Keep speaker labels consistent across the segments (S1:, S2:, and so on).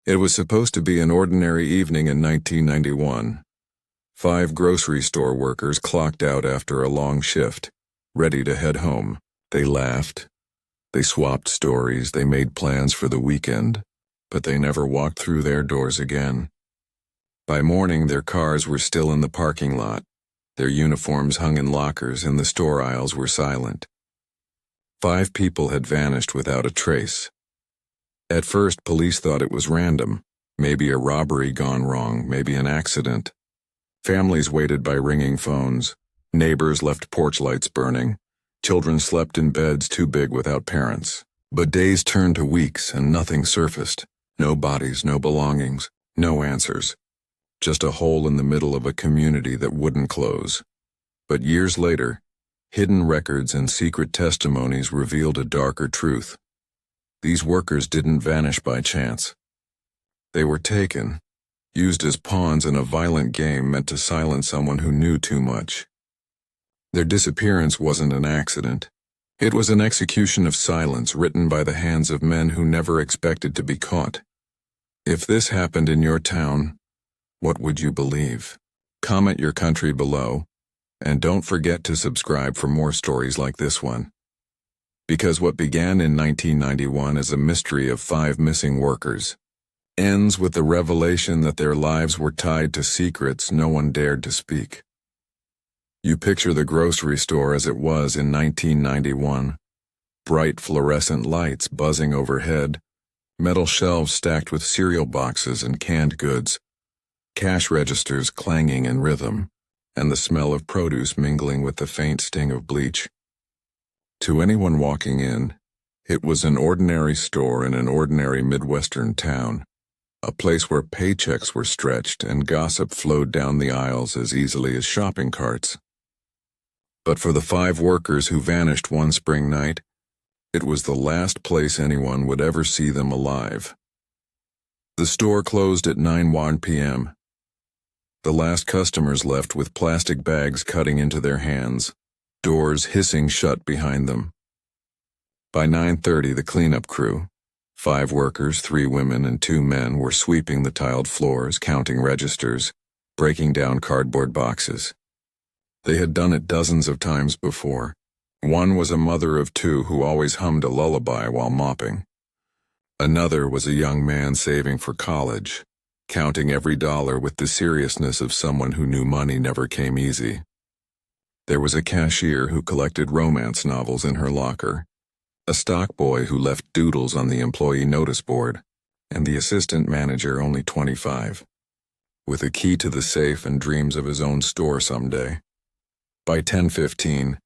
S1: It was supposed to be an ordinary evening in 1991. 5 grocery store workers clocked out after a long shift, ready to head home. They laughed. They swapped stories. They made plans for the weekend, but they never walked through their doors again. By morning, their cars were still in the parking lot. Their uniforms hung in lockers and the store aisles were silent. 5 people had vanished without a trace. At first, police thought it was random, maybe a robbery gone wrong, maybe an accident. Families waited by ringing phones. Neighbors left porch lights burning. Children slept in beds too big without parents. But days turned to weeks and nothing surfaced. No bodies, no belongings, no answers. Just a hole in the middle of a community that wouldn't close. But years later, hidden records and secret testimonies revealed a darker truth. These workers didn't vanish by chance. They were taken, used as pawns in a violent game meant to silence someone who knew too much. Their disappearance wasn't an accident. It was an execution of silence written by the hands of men who never expected to be caught. If this happened in your town, what would you believe? Comment your country below, and don't forget to subscribe for more stories like this one. Because what began in 1991 as a mystery of 5 missing workers ends with the revelation that their lives were tied to secrets no one dared to speak. You picture the grocery store as it was in 1991. Bright fluorescent lights buzzing overhead, metal shelves stacked with cereal boxes and canned goods, cash registers clanging in rhythm, and the smell of produce mingling with the faint sting of bleach. To anyone walking in, it was an ordinary store in an ordinary Midwestern town, a place where paychecks were stretched and gossip flowed down the aisles as easily as shopping carts. But for the 5 workers who vanished one spring night, it was the last place anyone would ever see them alive. The store closed at 9:01 p.m. The last customers left with plastic bags cutting into their hands, doors hissing shut behind them. By 9:30, the cleanup crew, 5 workers, 3 women and 2 men, were sweeping the tiled floors, counting registers, breaking down cardboard boxes. They had done it dozens of times before. One was a mother of 2 who always hummed a lullaby while mopping. Another was a young man saving for college, counting every dollar with the seriousness of someone who knew money never came easy. There was a cashier who collected romance novels in her locker, a stock boy who left doodles on the employee notice board, and the assistant manager, only 25, with a key to the safe and dreams of his own store someday. By 10:15,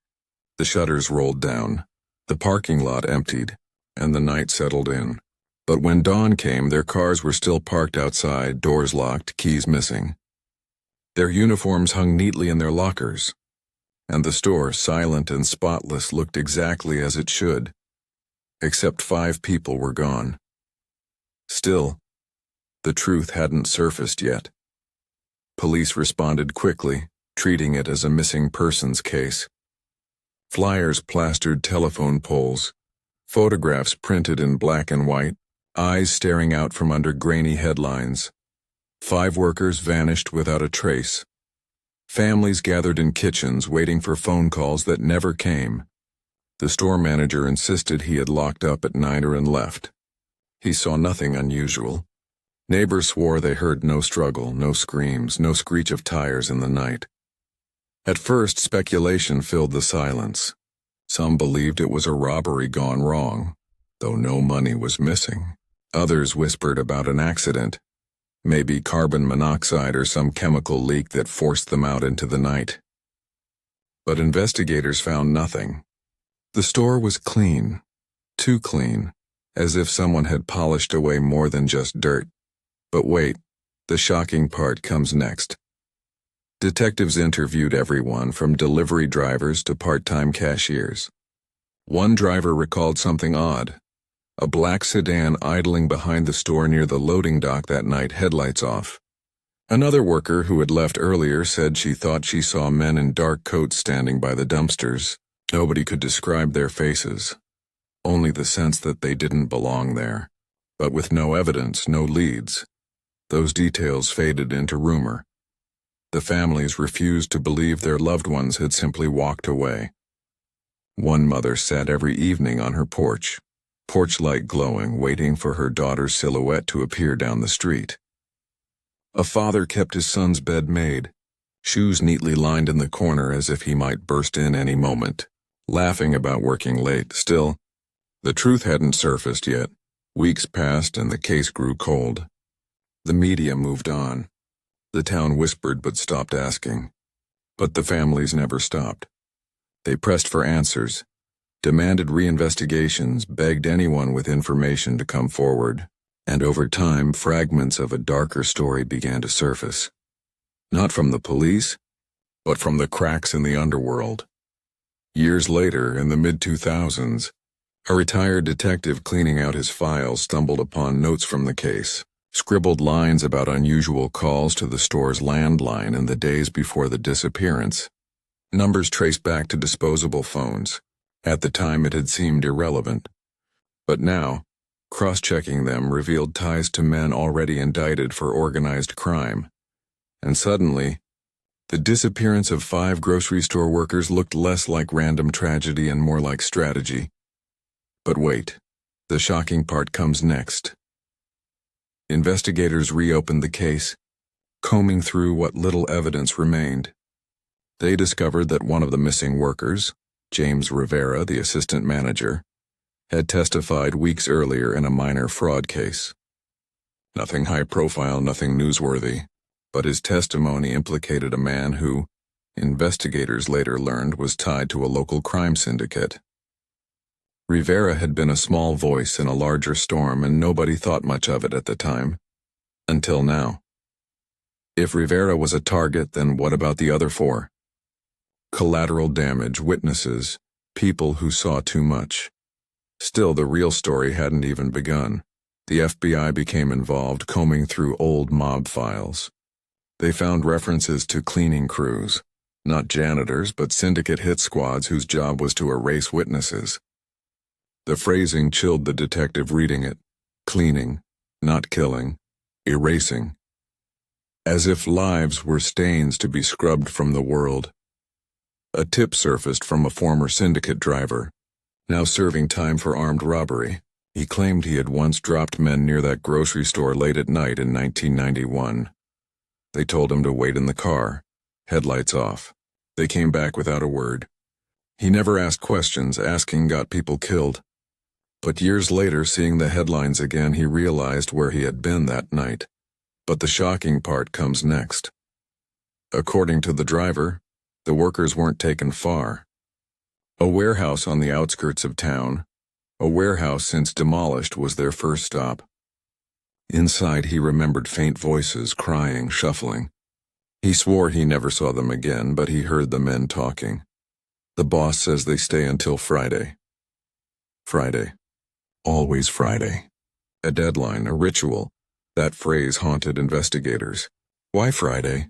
S1: the shutters rolled down, the parking lot emptied, and the night settled in. But when dawn came, their cars were still parked outside, doors locked, keys missing. Their uniforms hung neatly in their lockers, and the store, silent and spotless, looked exactly as it should, except 5 people were gone. Still, the truth hadn't surfaced yet. Police responded quickly, treating it as a missing persons case. Flyers plastered telephone poles, photographs printed in black and white, eyes staring out from under grainy headlines. 5 workers vanished without a trace. Families gathered in kitchens waiting for phone calls that never came. The store manager insisted he had locked up at night and left. He saw nothing unusual. Neighbors swore they heard no struggle, no screams, no screech of tires in the night. At first, speculation filled the silence. Some believed it was a robbery gone wrong, though no money was missing. Others whispered about an accident, maybe carbon monoxide or some chemical leak that forced them out into the night. But investigators found nothing. The store was clean, too clean, as if someone had polished away more than just dirt. But wait, the shocking part comes next. Detectives interviewed everyone from delivery drivers to part-time cashiers. One driver recalled something odd. A black sedan idling behind the store near the loading dock that night, headlights off. Another worker who had left earlier said she thought she saw men in dark coats standing by the dumpsters. Nobody could describe their faces, only the sense that they didn't belong there. But with no evidence, no leads, those details faded into rumor. The families refused to believe their loved ones had simply walked away. One mother sat every evening on her porch light glowing, waiting for her daughter's silhouette to appear down the street. A father kept his son's bed made, shoes neatly lined in the corner as if he might burst in any moment, laughing about working late. Still, the truth hadn't surfaced yet. Weeks passed and the case grew cold. The media moved on. The town whispered but stopped asking. But the families never stopped. They pressed for answers, demanded reinvestigations, begged anyone with information to come forward. And over time, fragments of a darker story began to surface. Not from the police, but from the cracks in the underworld. Years later, in the mid-2000s, a retired detective cleaning out his files stumbled upon notes from the case, scribbled lines about unusual calls to the store's landline in the days before the disappearance. Numbers traced back to disposable phones. At the time, it had seemed irrelevant. But now, cross-checking them revealed ties to men already indicted for organized crime. And suddenly, the disappearance of 5 grocery store workers looked less like random tragedy and more like strategy. But wait, the shocking part comes next. Investigators reopened the case, combing through what little evidence remained. They discovered that one of the missing workers, James Rivera, the assistant manager, had testified weeks earlier in a minor fraud case. Nothing high-profile, nothing newsworthy, but his testimony implicated a man who, investigators later learned, was tied to a local crime syndicate. Rivera had been a small voice in a larger storm, and nobody thought much of it at the time. Until now. If Rivera was a target, then what about the other 4? Collateral damage, witnesses, people who saw too much. Still, the real story hadn't even begun. The FBI became involved, combing through old mob files. They found references to cleaning crews, not janitors, but syndicate hit squads whose job was to erase witnesses. The phrasing chilled the detective reading it. Cleaning, not killing, erasing. As if lives were stains to be scrubbed from the world. A tip surfaced from a former syndicate driver, now serving time for armed robbery. He claimed he had once dropped men near that grocery store late at night in 1991. They told him to wait in the car, headlights off. They came back without a word. He never asked questions, asking got people killed. But years later, seeing the headlines again, he realized where he had been that night. But the shocking part comes next. According to the driver, the workers weren't taken far. A warehouse on the outskirts of town, a warehouse since demolished, was their first stop. Inside, he remembered faint voices, crying, shuffling. He swore he never saw them again, but he heard the men talking. The boss says they stay until Friday. Friday. Always Friday. A deadline, a ritual. That phrase haunted investigators. Why Friday?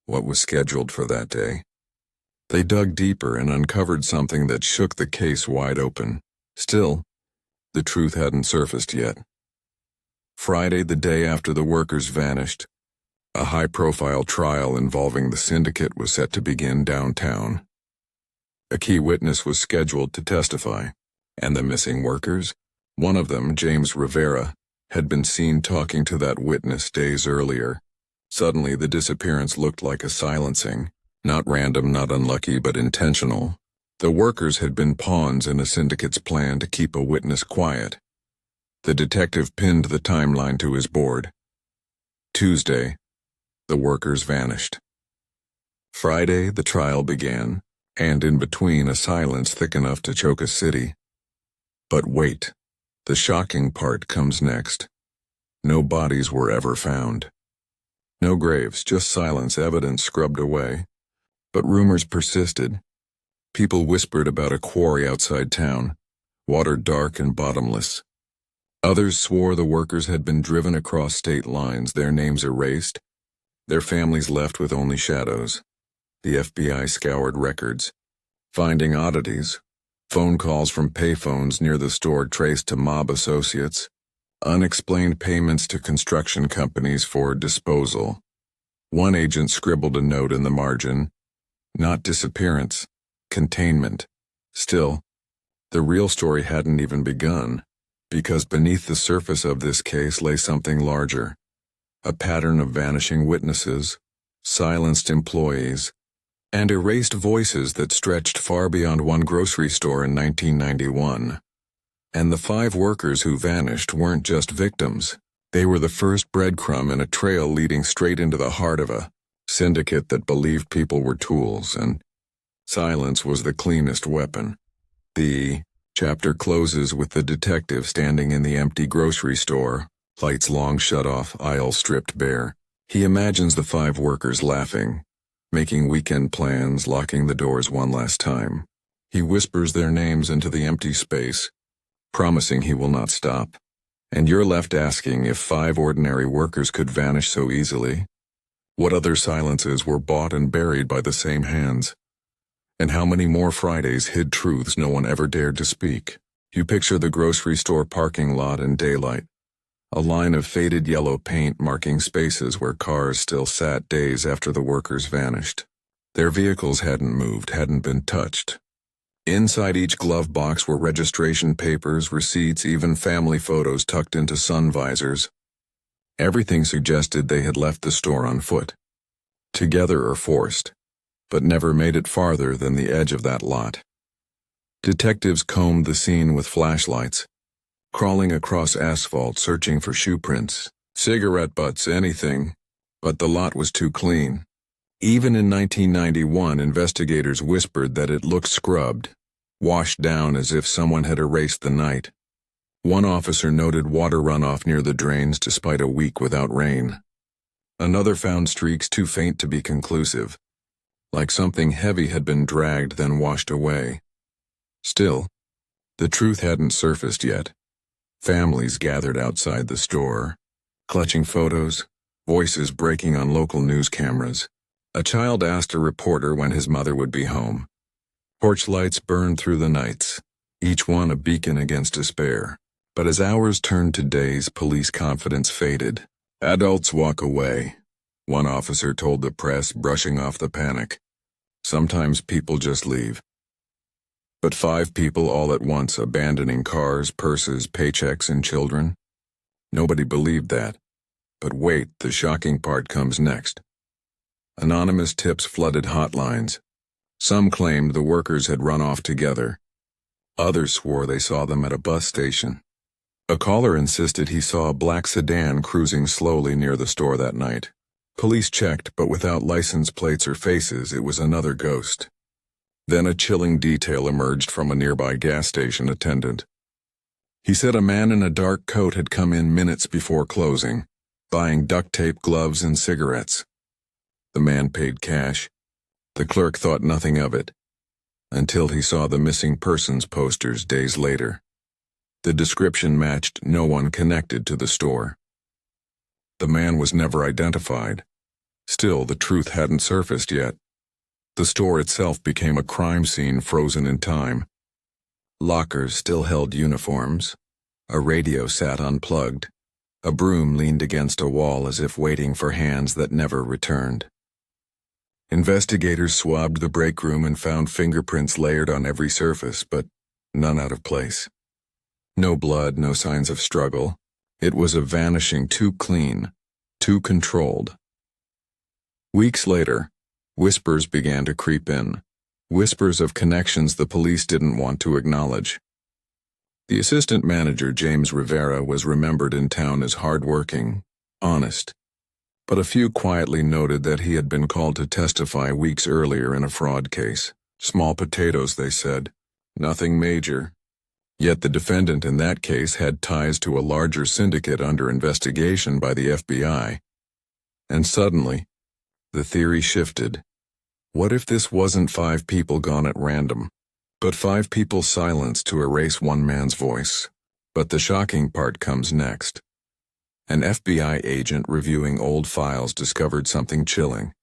S1: What was scheduled for that day? They dug deeper and uncovered something that shook the case wide open. Still, the truth hadn't surfaced yet. Friday, the day after the workers vanished, a high-profile trial involving the syndicate was set to begin downtown. A key witness was scheduled to testify, and the missing workers, one of them, James Rivera, had been seen talking to that witness days earlier. Suddenly, the disappearance looked like a silencing. Not random, not unlucky, but intentional. The workers had been pawns in a syndicate's plan to keep a witness quiet. The detective pinned the timeline to his board. Tuesday, the workers vanished. Friday, the trial began, and in between a silence thick enough to choke a city. But wait, the shocking part comes next. No bodies were ever found. No graves, just silence, evidence scrubbed away. But rumors persisted. People whispered about a quarry outside town, water dark and bottomless. Others swore the workers had been driven across state lines, their names erased, their families left with only shadows. The FBI scoured records, finding oddities, phone calls from payphones near the store traced to mob associates, Unexplained payments to construction companies for disposal. One agent scribbled a note in the margin. Not disappearance, containment. Still, the real story hadn't even begun, because beneath the surface of this case lay something larger. A pattern of vanishing witnesses, silenced employees, and erased voices that stretched far beyond one grocery store in 1991. And the 5 workers who vanished weren't just victims. They were the first breadcrumb in a trail leading straight into the heart of a syndicate that believed people were tools, and silence was the cleanest weapon. The chapter closes with the detective standing in the empty grocery store, lights long shut off, aisle stripped bare. He imagines the 5 workers laughing, making weekend plans, locking the doors one last time. He whispers their names into the empty space, promising he will not stop. And you're left asking if 5 ordinary workers could vanish so easily. What other silences were bought and buried by the same hands? And how many more Fridays hid truths no one ever dared to speak? You picture the grocery store parking lot in daylight, a line of faded yellow paint marking spaces where cars still sat days after the workers vanished. Their vehicles hadn't moved, hadn't been touched. Inside each glove box were registration papers, receipts, even family photos tucked into sun visors. Everything suggested they had left the store on foot, together or forced, but never made it farther than the edge of that lot. Detectives combed the scene with flashlights, crawling across asphalt searching for shoe prints, cigarette butts, anything, but the lot was too clean. Even in 1991, investigators whispered that it looked scrubbed, washed down as if someone had erased the night. One officer noted water runoff near the drains despite a week without rain. Another found streaks too faint to be conclusive, like something heavy had been dragged then washed away. Still, the truth hadn't surfaced yet. Families gathered outside the store, clutching photos, voices breaking on local news cameras. A child asked a reporter when his mother would be home. Porch lights burned through the nights, each one a beacon against despair. But as hours turned to days, police confidence faded. Adults walk away, one officer told the press, brushing off the panic. Sometimes people just leave. But 5 people all at once, abandoning cars, purses, paychecks, and children? Nobody believed that. But wait, the shocking part comes next. Anonymous tips flooded hotlines. Some claimed the workers had run off together. Others swore they saw them at a bus station. A caller insisted he saw a black sedan cruising slowly near the store that night. Police checked, but without license plates or faces, it was another ghost. Then a chilling detail emerged from a nearby gas station attendant. He said a man in a dark coat had come in minutes before closing, buying duct tape, gloves, and cigarettes. The man paid cash. The clerk thought nothing of it, until he saw the missing persons posters days later. The description matched no one connected to the store. The man was never identified. Still, the truth hadn't surfaced yet. The store itself became a crime scene frozen in time. Lockers still held uniforms. A radio sat unplugged. A broom leaned against a wall as if waiting for hands that never returned. Investigators swabbed the break room and found fingerprints layered on every surface, but none out of place. No blood, no signs of struggle. It was a vanishing too clean, too controlled. Weeks later, whispers began to creep in. Whispers of connections the police didn't want to acknowledge. The assistant manager, James Rivera, was remembered in town as hardworking, honest. But a few quietly noted that he had been called to testify weeks earlier in a fraud case. Small potatoes, they said. Nothing major. Yet the defendant in that case had ties to a larger syndicate under investigation by the FBI. And suddenly, the theory shifted. What if this wasn't 5 people gone at random, but 5 people silenced to erase one man's voice? But the shocking part comes next. An FBI agent reviewing old files discovered something chilling.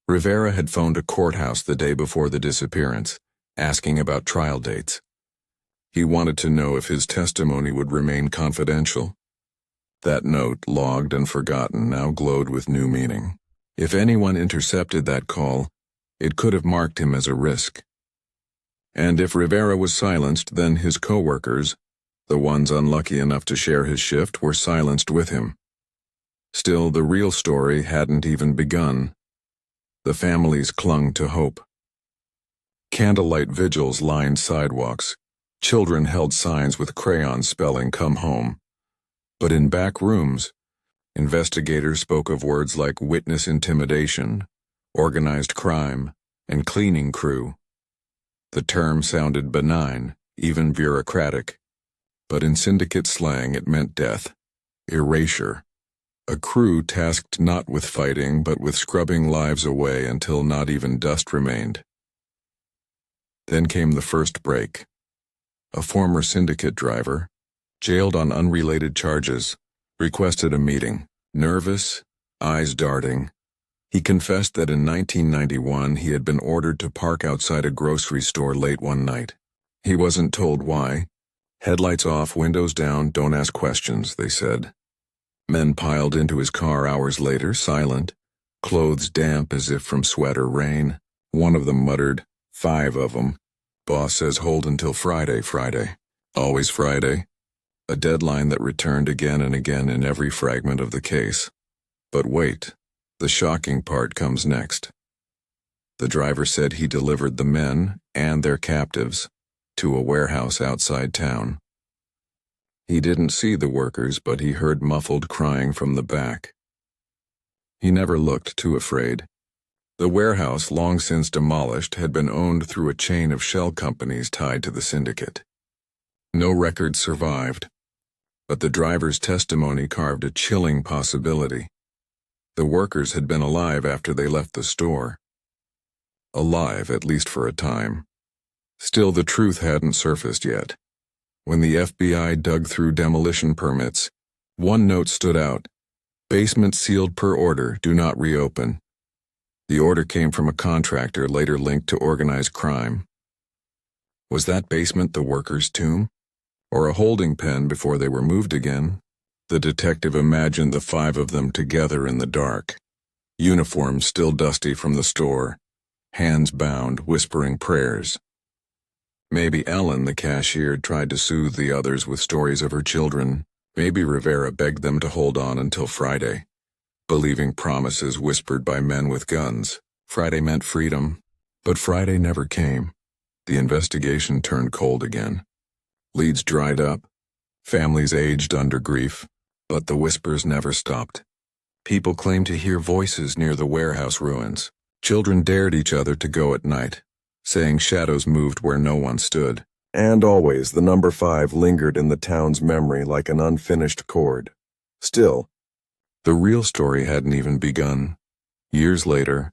S1: Rivera had phoned a courthouse the day before the disappearance, asking about trial dates. He wanted to know if his testimony would remain confidential. That note, logged and forgotten, now glowed with new meaning. If anyone intercepted that call, it could have marked him as a risk. And if Rivera was silenced, then his co-workers, the ones unlucky enough to share his shift, were silenced with him. Still, the real story hadn't even begun. The families clung to hope. Candlelight vigils lined sidewalks. Children held signs with crayons spelling "Come home." But in back rooms, investigators spoke of words like witness intimidation, organized crime, and cleaning crew. The term sounded benign, even bureaucratic, but in syndicate slang it meant death, erasure. A crew tasked not with fighting but with scrubbing lives away until not even dust remained. Then came the first break. A former syndicate driver, jailed on unrelated charges, requested a meeting. Nervous, eyes darting, he confessed that in 1991 he had been ordered to park outside a grocery store late one night. He wasn't told why. Headlights off, windows down, don't ask questions, they said. Men piled into his car hours later, silent, clothes damp as if from sweat or rain. One of them muttered, 5 of them. Boss says hold until Friday. Always Friday. A deadline that returned again and again in every fragment of the case. But wait, the shocking part comes next. The driver said he delivered the men and their captives to a warehouse outside town. He didn't see the workers, but he heard muffled crying from the back. He never looked, too afraid. The warehouse, long since demolished, had been owned through a chain of shell companies tied to the syndicate. No records survived, but the driver's testimony carved a chilling possibility. The workers had been alive after they left the store. Alive, at least for a time. Still, the truth hadn't surfaced yet. When the FBI dug through demolition permits, one note stood out. Basement sealed per order, do not reopen. The order came from a contractor later linked to organized crime. Was that basement the workers' tomb? Or a holding pen before they were moved again? The detective imagined the 5 of them together in the dark. Uniforms still dusty from the store. Hands bound, whispering prayers. Maybe Ellen, the cashier, tried to soothe the others with stories of her children. Maybe Rivera begged them to hold on until Friday, believing promises whispered by men with guns. Friday meant freedom, but Friday never came. The investigation turned cold again. Leads dried up. Families aged under grief, but the whispers never stopped. People claimed to hear voices near the warehouse ruins. Children dared each other to go at night, saying shadows moved where no one stood. And always the number 5 lingered in the town's memory like an unfinished chord. Still, the real story hadn't even begun. Years later,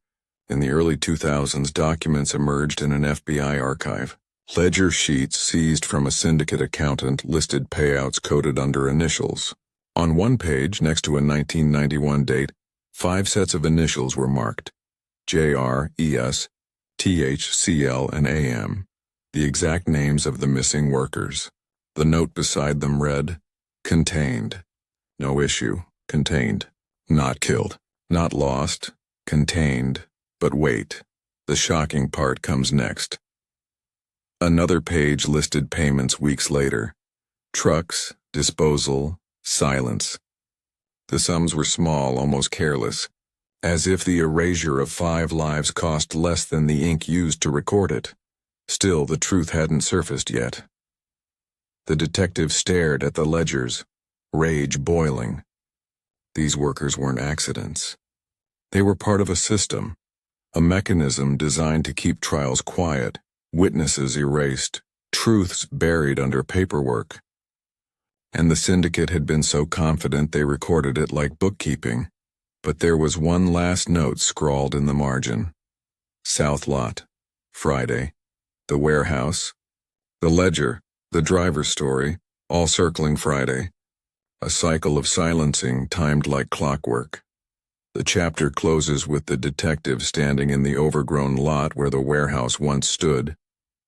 S1: in the early 2000s, documents emerged in an FBI archive. Ledger sheets seized from a syndicate accountant listed payouts coded under initials. On one page, next to a 1991 date, 5 sets of initials were marked. JR, ES, TH, CL, and AM, the exact names of the missing workers. The note beside them read, contained. No issue. Contained. Not killed. Not lost. Contained. But wait. The shocking part comes next. Another page listed payments weeks later. Trucks, disposal, silence. The sums were small, almost careless, as if the erasure of 5 lives cost less than the ink used to record it. Still, the truth hadn't surfaced yet. The detective stared at the ledgers, rage boiling. These workers weren't accidents. They were part of a system, a mechanism designed to keep trials quiet, witnesses erased, truths buried under paperwork. And the syndicate had been so confident they recorded it like bookkeeping. But there was one last note scrawled in the margin. South Lot, Friday, the warehouse, the ledger, the driver's story, all circling Friday. A cycle of silencing timed like clockwork. The chapter closes with the detective standing in the overgrown lot where the warehouse once stood,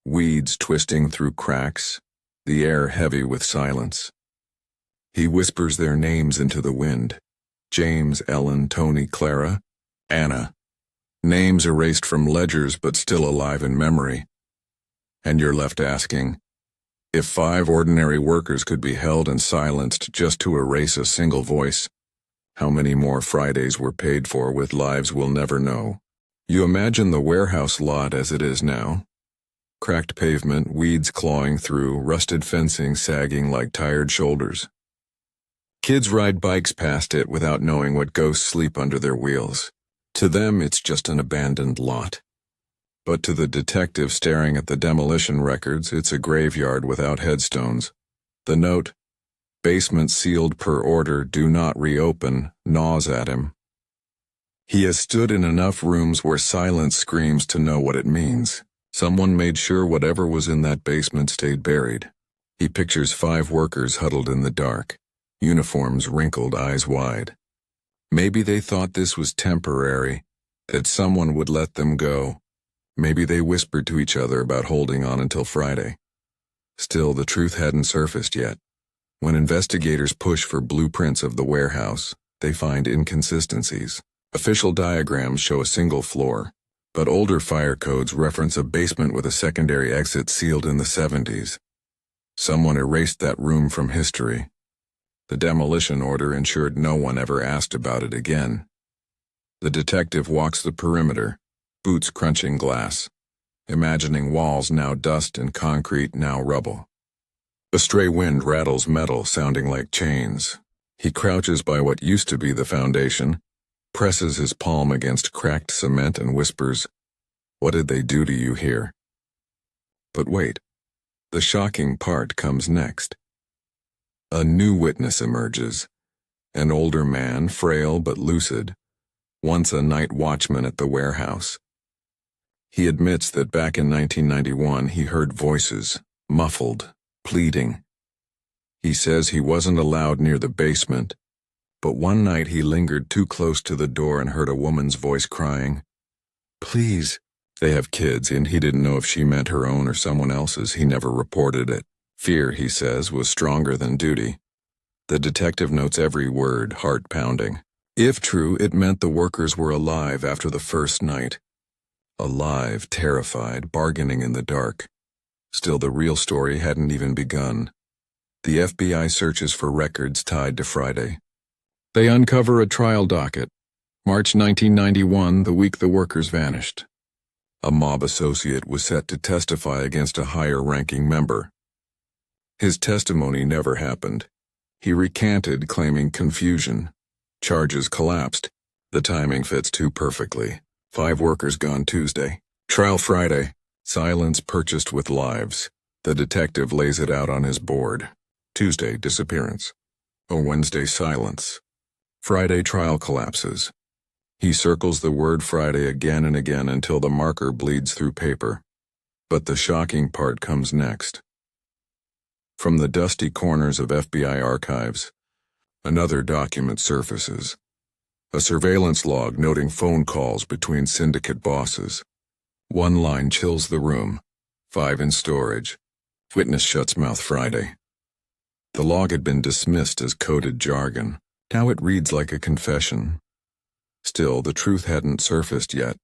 S1: weeds twisting through cracks, the air heavy with silence. He whispers their names into the wind. James, Ellen, Tony, Clara, Anna. Names erased from ledgers but still alive in memory. And you're left asking, if 5 ordinary workers could be held and silenced just to erase a single voice, how many more Fridays were paid for with lives we'll never know? You imagine the warehouse lot as it is now. Cracked pavement, weeds clawing through, rusted fencing sagging like tired shoulders. Kids ride bikes past it without knowing what ghosts sleep under their wheels. To them, it's just an abandoned lot. But to the detective staring at the demolition records, it's a graveyard without headstones. The note, "Basement sealed per order, do not reopen," gnaws at him. He has stood in enough rooms where silence screams to know what it means. Someone made sure whatever was in that basement stayed buried. He pictures 5 workers huddled in the dark, uniforms wrinkled, eyes wide. Maybe they thought this was temporary, that someone would let them go. Maybe they whispered to each other about holding on until Friday. Still, the truth hadn't surfaced yet. When investigators push for blueprints of the warehouse, they find inconsistencies. Official diagrams show a single floor, but older fire codes reference a basement with a secondary exit sealed in the 70s. Someone erased that room from history. The demolition order ensured no one ever asked about it again. The detective walks the perimeter, boots crunching glass, imagining walls now dust and concrete now rubble. A stray wind rattles metal sounding like chains. He crouches by what used to be the foundation, presses his palm against cracked cement and whispers, "What did they do to you here?" But wait, the shocking part comes next. A new witness emerges, an older man, frail but lucid, once a night watchman at the warehouse. He admits that back in 1991 he heard voices, muffled, pleading. He says he wasn't allowed near the basement, but one night he lingered too close to the door and heard a woman's voice crying, "Please." They have kids, and he didn't know if she meant her own or someone else's. He never reported it. Fear, he says, was stronger than duty. The detective notes every word, heart pounding. If true, it meant the workers were alive after the first night. Alive, terrified, bargaining in the dark. Still, the real story hadn't even begun. The FBI searches for records tied to Friday. They uncover a trial docket. March 1991, the week the workers vanished. A mob associate was set to testify against a higher-ranking member. His testimony never happened. He recanted, claiming confusion. Charges collapsed. The timing fits too perfectly. 5 workers gone Tuesday. Trial Friday. Silence purchased with lives. The detective lays it out on his board. Tuesday, disappearance. Or Wednesday, silence. Friday, trial collapses. He circles the word Friday again and again until the marker bleeds through paper. But the shocking part comes next. From the dusty corners of FBI archives, another document surfaces. A surveillance log noting phone calls between syndicate bosses. One line chills the room. 5 in storage. Witness shuts mouth Friday. The log had been dismissed as coded jargon. Now it reads like a confession. Still, the truth hadn't surfaced yet.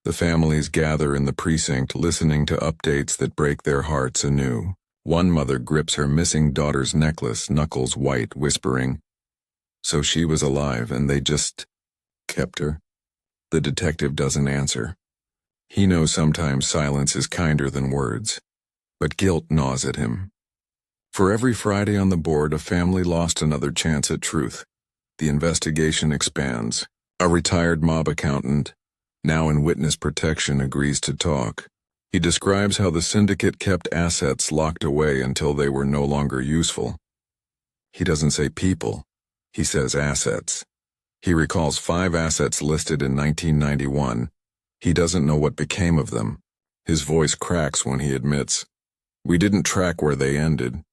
S1: The families gather in the precinct, listening to updates that break their hearts anew. One mother grips her missing daughter's necklace, knuckles white, whispering, "So she was alive and they just kept her?" The detective doesn't answer. He knows sometimes silence is kinder than words, but guilt gnaws at him. For every Friday on the board, a family lost another chance at truth. The investigation expands. A retired mob accountant, now in witness protection, agrees to talk. He describes how the syndicate kept assets locked away until they were no longer useful. He doesn't say people, he says assets. He recalls 5 assets listed in 1991. He doesn't know what became of them. His voice cracks when he admits, "We didn't track where they ended.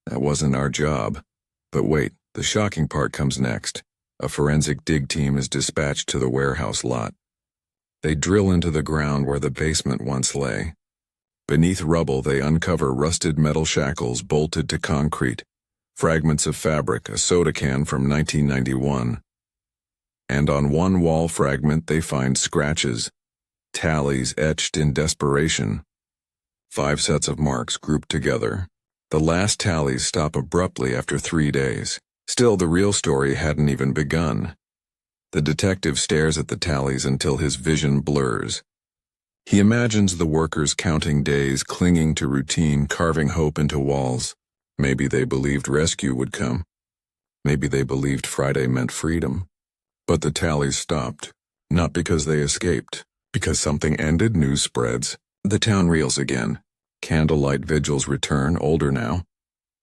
S1: That wasn't our job." But wait, the shocking part comes next. A forensic dig team is dispatched to the warehouse lot. They drill into the ground where the basement once lay. Beneath rubble, they uncover rusted metal shackles bolted to concrete. fragments of fabric, a soda can from 1991. And on one wall fragment they find scratches, tallies etched in desperation. 5 sets of marks grouped together. The last tallies stop abruptly after 3 days. Still, the real story hadn't even begun. The detective stares at the tallies until his vision blurs. He imagines the workers counting days, clinging to routine, carving hope into walls. Maybe they believed rescue would come. Maybe they believed Friday meant freedom. But the tallies stopped. Not because they escaped. Because something ended, news spreads. The town reels again. Candlelight vigils return, older now.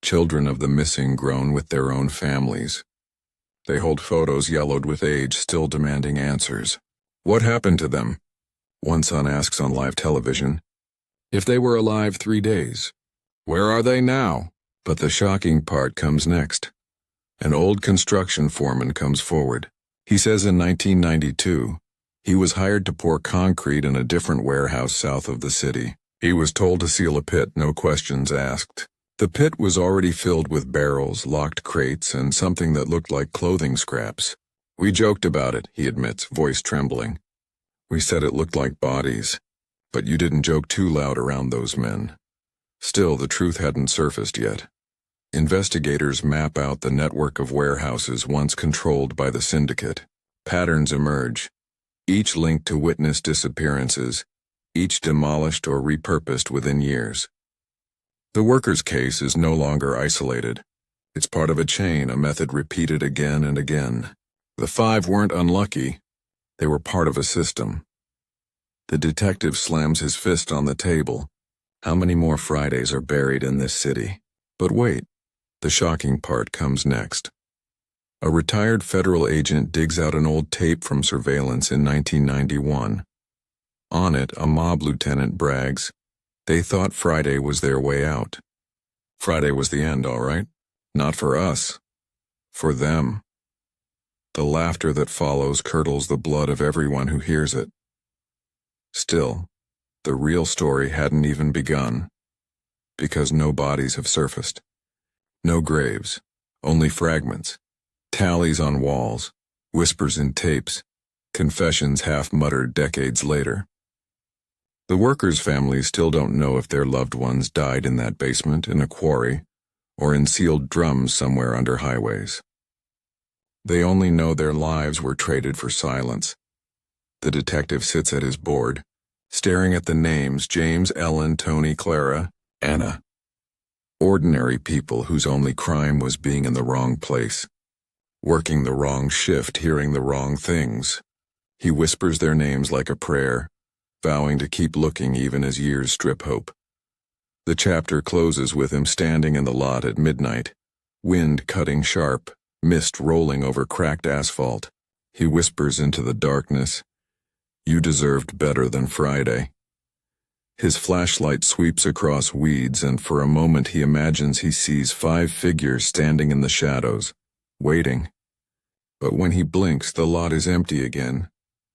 S1: Children of the missing grown with their own families. They hold photos yellowed with age, still demanding answers. What happened to them? One son asks on live television. If they were alive 3 days, where are they now? But the shocking part comes next. An old construction foreman comes forward. He says in 1992, he was hired to pour concrete in a different warehouse south of the city. He was told to seal a pit, no questions asked. The pit was already filled with barrels, locked crates, and something that looked like clothing scraps. We joked about it, he admits, voice trembling. We said it looked like bodies, but you didn't joke too loud around those men. Still, the truth hadn't surfaced yet. Investigators map out the network of warehouses once controlled by the syndicate. Patterns emerge, each linked to witness disappearances, each demolished or repurposed within years. The workers' case is no longer isolated. It's part of a chain, a method repeated again and again. The 5 weren't unlucky. They were part of a system. The detective slams his fist on the table. How many more Fridays are buried in this city? But wait, the shocking part comes next. A retired federal agent digs out an old tape from surveillance in 1991. On it, a mob lieutenant brags, they thought Friday was their way out. Friday was the end, all right? Not for us. For them. The laughter that follows curdles the blood of everyone who hears it. Still, the real story hadn't even begun, because no bodies have surfaced. No graves, only fragments, tallies on walls, whispers in tapes, confessions half-muttered decades later. The workers' families still don't know if their loved ones died in that basement, in a quarry, or in sealed drums somewhere under highways. They only know their lives were traded for silence. The detective sits at his board, staring at the names James, Ellen, Tony, Clara, Anna. Ordinary people whose only crime was being in the wrong place, working the wrong shift, hearing the wrong things. He whispers their names like a prayer, vowing to keep looking even as years strip hope. The chapter closes with him standing in the lot at midnight, wind cutting sharp, mist rolling over cracked asphalt. He whispers into the darkness, "You deserved better than Friday." His flashlight sweeps across weeds, and for a moment he imagines he sees 5 figures standing in the shadows, waiting. But when he blinks, the lot is empty again,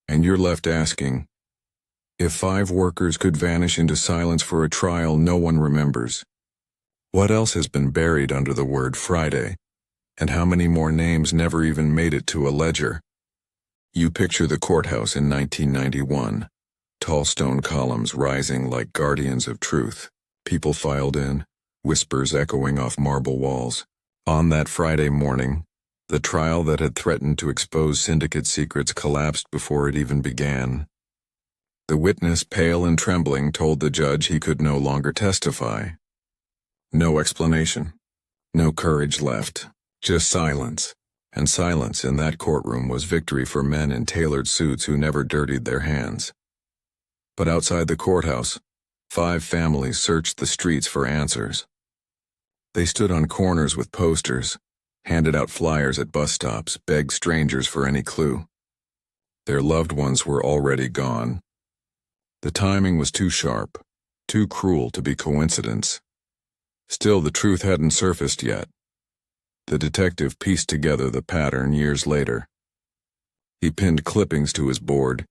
S1: and you're left asking, if 5 workers could vanish into silence for a trial no one remembers, what else has been buried under the word Friday, and how many more names never even made it to a ledger? You picture the courthouse in 1991, tall stone columns rising like guardians of truth. People filed in, whispers echoing off marble walls. On that Friday morning, the trial that had threatened to expose syndicate secrets collapsed before it even began. The witness, pale and trembling, told the judge he could no longer testify. No explanation. No courage left. Just silence. And silence in that courtroom was victory for men in tailored suits who never dirtied their hands. But outside the courthouse, 5 families searched the streets for answers. They stood on corners with posters, handed out flyers at bus stops, begged strangers for any clue. Their loved ones were already gone. The timing was too sharp, too cruel to be coincidence. Still, the truth hadn't surfaced yet. The detective pieced together the pattern years later. He pinned clippings to his board,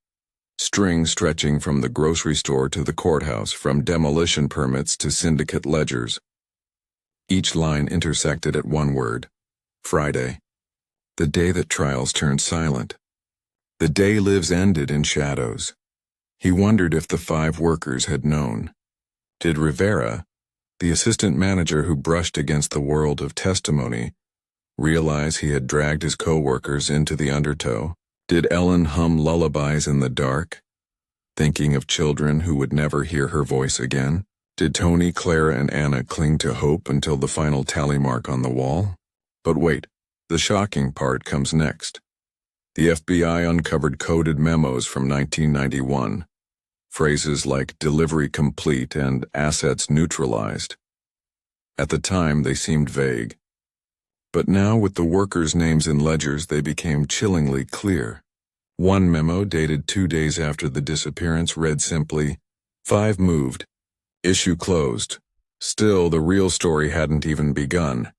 S1: string stretching from the grocery store to the courthouse, from demolition permits to syndicate ledgers. Each line intersected at one word: Friday. The day that trials turned silent. The day lives ended in shadows. He wondered if the 5 workers had known. Did Rivera, the assistant manager who brushed against the world of testimony, realize he had dragged his co-workers into the undertow? Did Ellen hum lullabies in the dark, thinking of children who would never hear her voice again? Did Tony, Clara, and Anna cling to hope until the final tally mark on the wall? But wait, the shocking part comes next. The FBI uncovered coded memos from 1991. Phrases like delivery complete and assets neutralized. At the time, they seemed vague. But now, with the workers' names in ledgers, they became chillingly clear. One memo, dated 2 days after the disappearance, read simply, 5 moved. Issue closed. Still, the real story hadn't even begun.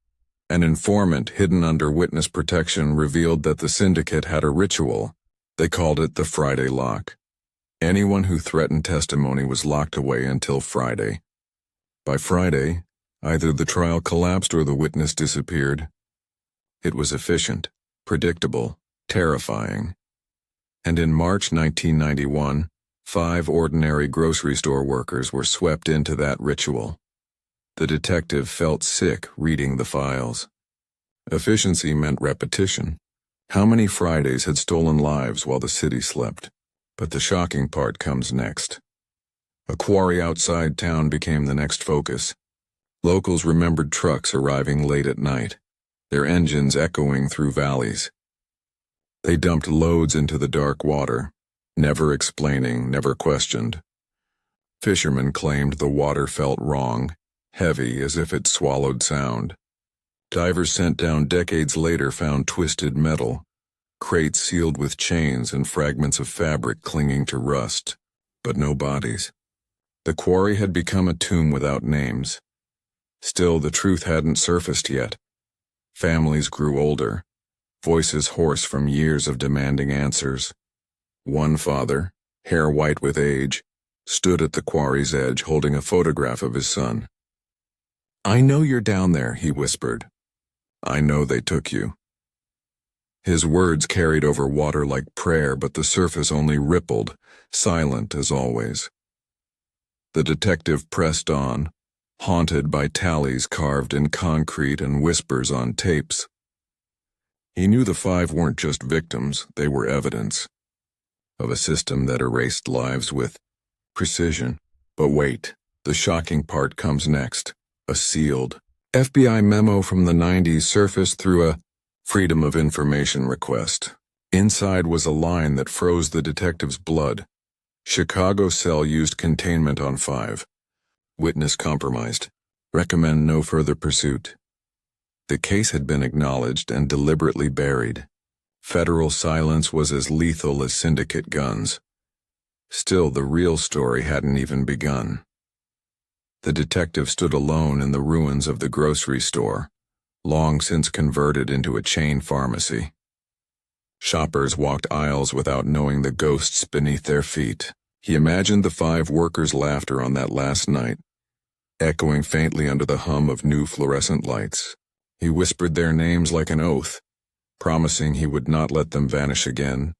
S1: An informant hidden under witness protection revealed that the syndicate had a ritual. They called it the Friday lock. Anyone who threatened testimony was locked away until Friday. By Friday, either the trial collapsed or the witness disappeared. It was efficient, predictable, terrifying. And in March 1991, 5 ordinary grocery store workers were swept into that ritual. The detective felt sick reading the files. Efficiency meant repetition. How many Fridays had stolen lives while the city slept? But the shocking part comes next. A quarry outside town became the next focus. Locals remembered trucks arriving late at night, their engines echoing through valleys. They dumped loads into the dark water, never explaining, never questioned. Fishermen claimed the water felt wrong, heavy as if it swallowed sound. Divers sent down decades later found twisted metal, crates sealed with chains and fragments of fabric clinging to rust, but no bodies. The quarry had become a tomb without names. Still, the truth hadn't surfaced yet. Families grew older, voices hoarse from years of demanding answers. One father, hair white with age, stood at the quarry's edge holding a photograph of his son. "I know you're down there," he whispered. "I know they took you." His words carried over water like prayer, but the surface only rippled, silent as always. The detective pressed on, haunted by tallies carved in concrete and whispers on tapes. He knew the 5 weren't just victims, they were evidence of a system that erased lives with precision. But wait, the shocking part comes next. A sealed FBI memo from the 90s surfaced through a Freedom of Information request. Inside was a line that froze the detective's blood. Chicago cell used containment on 5. Witness compromised. Recommend no further pursuit. The case had been acknowledged and deliberately buried. Federal silence was as lethal as syndicate guns. Still, the real story hadn't even begun. The detective stood alone in the ruins of the grocery store, long since converted into a chain pharmacy. Shoppers walked aisles without knowing the ghosts beneath their feet. He imagined the 5 workers' laughter on that last night, echoing faintly under the hum of new fluorescent lights. He whispered their names like an oath, promising he would not let them vanish again.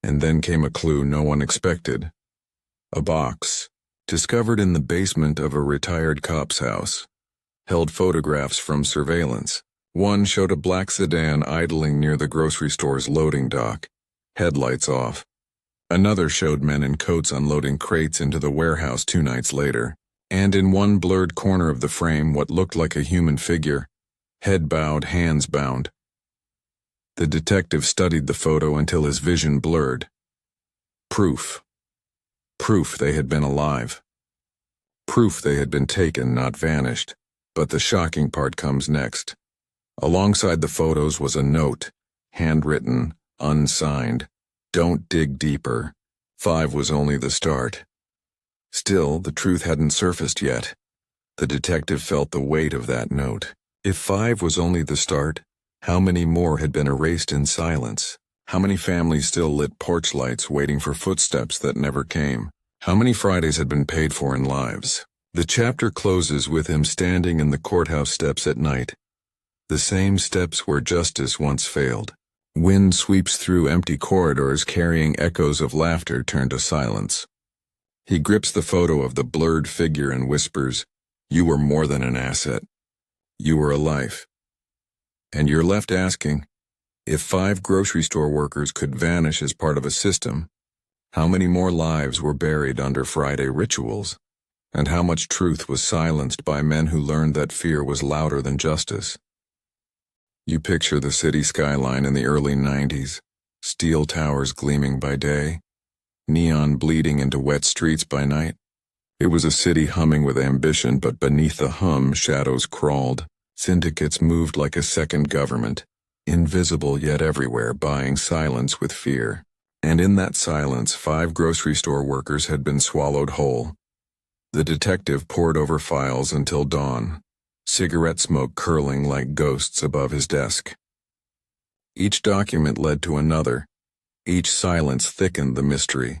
S1: And then came a clue no one expected. A box, discovered in the basement of a retired cop's house, held photographs from surveillance. One showed a black sedan idling near the grocery store's loading dock, headlights off. Another showed men in coats unloading crates into the warehouse 2 nights later, and in one blurred corner of the frame what looked like a human figure, head bowed, hands bound. The detective studied the photo until his vision blurred. Proof. Proof they had been alive. Proof they had been taken, not vanished. But the shocking part comes next. Alongside the photos was a note, handwritten, unsigned. Don't dig deeper. 5 was only the start. Still, the truth hadn't surfaced yet. The detective felt the weight of that note. If 5 was only the start, how many more had been erased in silence? How many families still lit porch lights waiting for footsteps that never came? How many Fridays had been paid for in lives, The chapter closes with him standing in the courthouse steps at night, the same steps where justice once failed. Wind sweeps through empty corridors carrying echoes of laughter turned to silence. He grips the photo of the blurred figure and whispers, "You were more than an asset. You were a life." And you're left asking, if 5 grocery store workers could vanish as part of a system, how many more lives were buried under Friday rituals? And how much truth was silenced by men who learned that fear was louder than justice? You picture the city skyline in the early 90s, steel towers gleaming by day, neon bleeding into wet streets by night. It was a city humming with ambition, but beneath the hum, shadows crawled. Syndicates moved like a second government, invisible yet everywhere, buying silence with fear. And in that silence, 5 grocery store workers had been swallowed whole. The detective pored over files until dawn, cigarette smoke curling like ghosts above his desk. Each document led to another. Each silence thickened the mystery.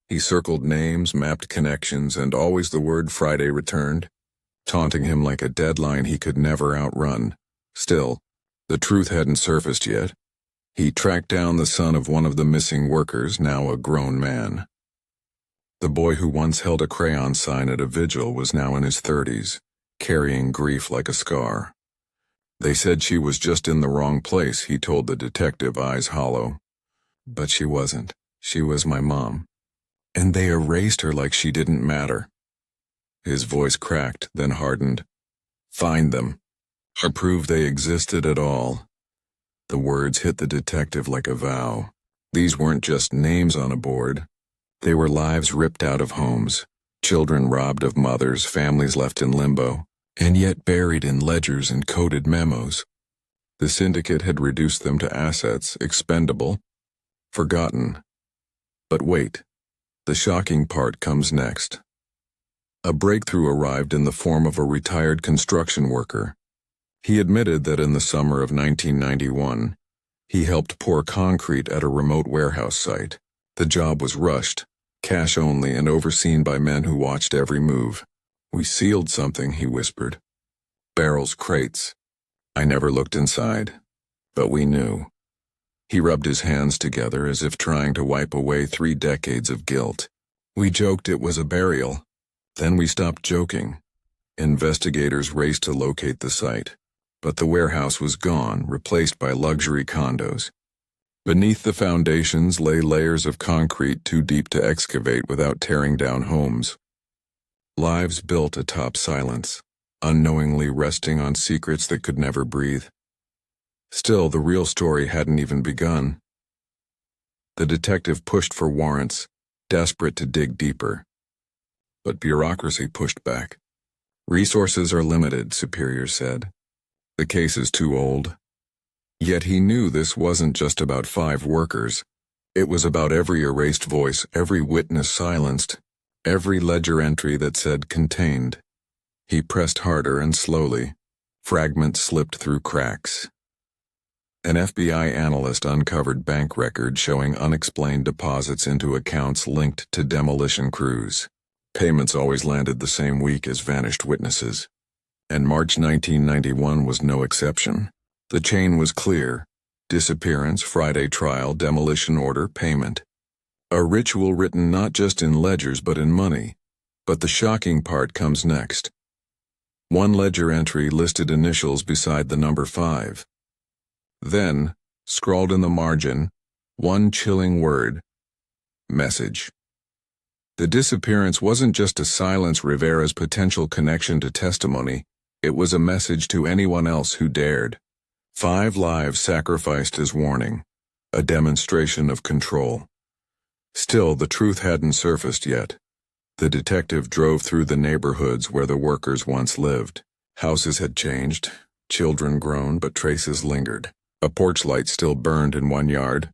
S1: He circled names, mapped connections, and always the word Friday returned, taunting him like a deadline he could never outrun. Still, the truth hadn't surfaced yet. He tracked down the son of one of the missing workers, now a grown man. The boy who once held a crayon sign at a vigil was now in his 30s. Carrying grief like a scar. They said she was just in the wrong place, he told the detective, eyes hollow. But she wasn't. She was my mom. And they erased her like she didn't matter. His voice cracked, then hardened. Find them. Or prove they existed at all. The words hit the detective like a vow. These weren't just names on a board. They were lives ripped out of homes, children robbed of mothers, families left in limbo, and yet buried in ledgers and coded memos. The syndicate had reduced them to assets, expendable, forgotten. But wait, the shocking part comes next. A breakthrough arrived in the form of a retired construction worker. He admitted that in the summer of 1991, he helped pour concrete at a remote warehouse site. The job was rushed, cash only, and overseen by men who watched every move. "We sealed something," he whispered. "Barrels, crates. I never looked inside. But we knew." He rubbed his hands together as if trying to wipe away 3 decades of guilt. "We joked it was a burial. Then we stopped joking." Investigators raced to locate the site. But the warehouse was gone, replaced by luxury condos. Beneath the foundations lay layers of concrete too deep to excavate without tearing down homes. Lives built atop silence, unknowingly resting on secrets that could never breathe. Still, the real story hadn't even begun. The detective pushed for warrants, desperate to dig deeper. But bureaucracy pushed back. "Resources are limited," superiors said. "The case is too old." Yet he knew this wasn't just about 5 workers. It was about every erased voice, every witness silenced, every ledger entry that said contained. He pressed harder and slowly. Fragments slipped through cracks. An FBI analyst uncovered bank records showing unexplained deposits into accounts linked to demolition crews. Payments always landed the same week as vanished witnesses. And March 1991 was no exception. The chain was clear: disappearance, Friday trial, demolition order, payment. A ritual written not just in ledgers but in money. But the shocking part comes next. One ledger entry listed initials beside the number 5. Then, scrawled in the margin, one chilling word: message. The disappearance wasn't just to silence Rivera's potential connection to testimony, it was a message to anyone else who dared. 5 lives sacrificed as warning, a demonstration of control. Still, the truth hadn't surfaced yet. The detective drove through the neighborhoods where the workers once lived. Houses had changed, children grown, but traces lingered. A porch light still burned in one yard,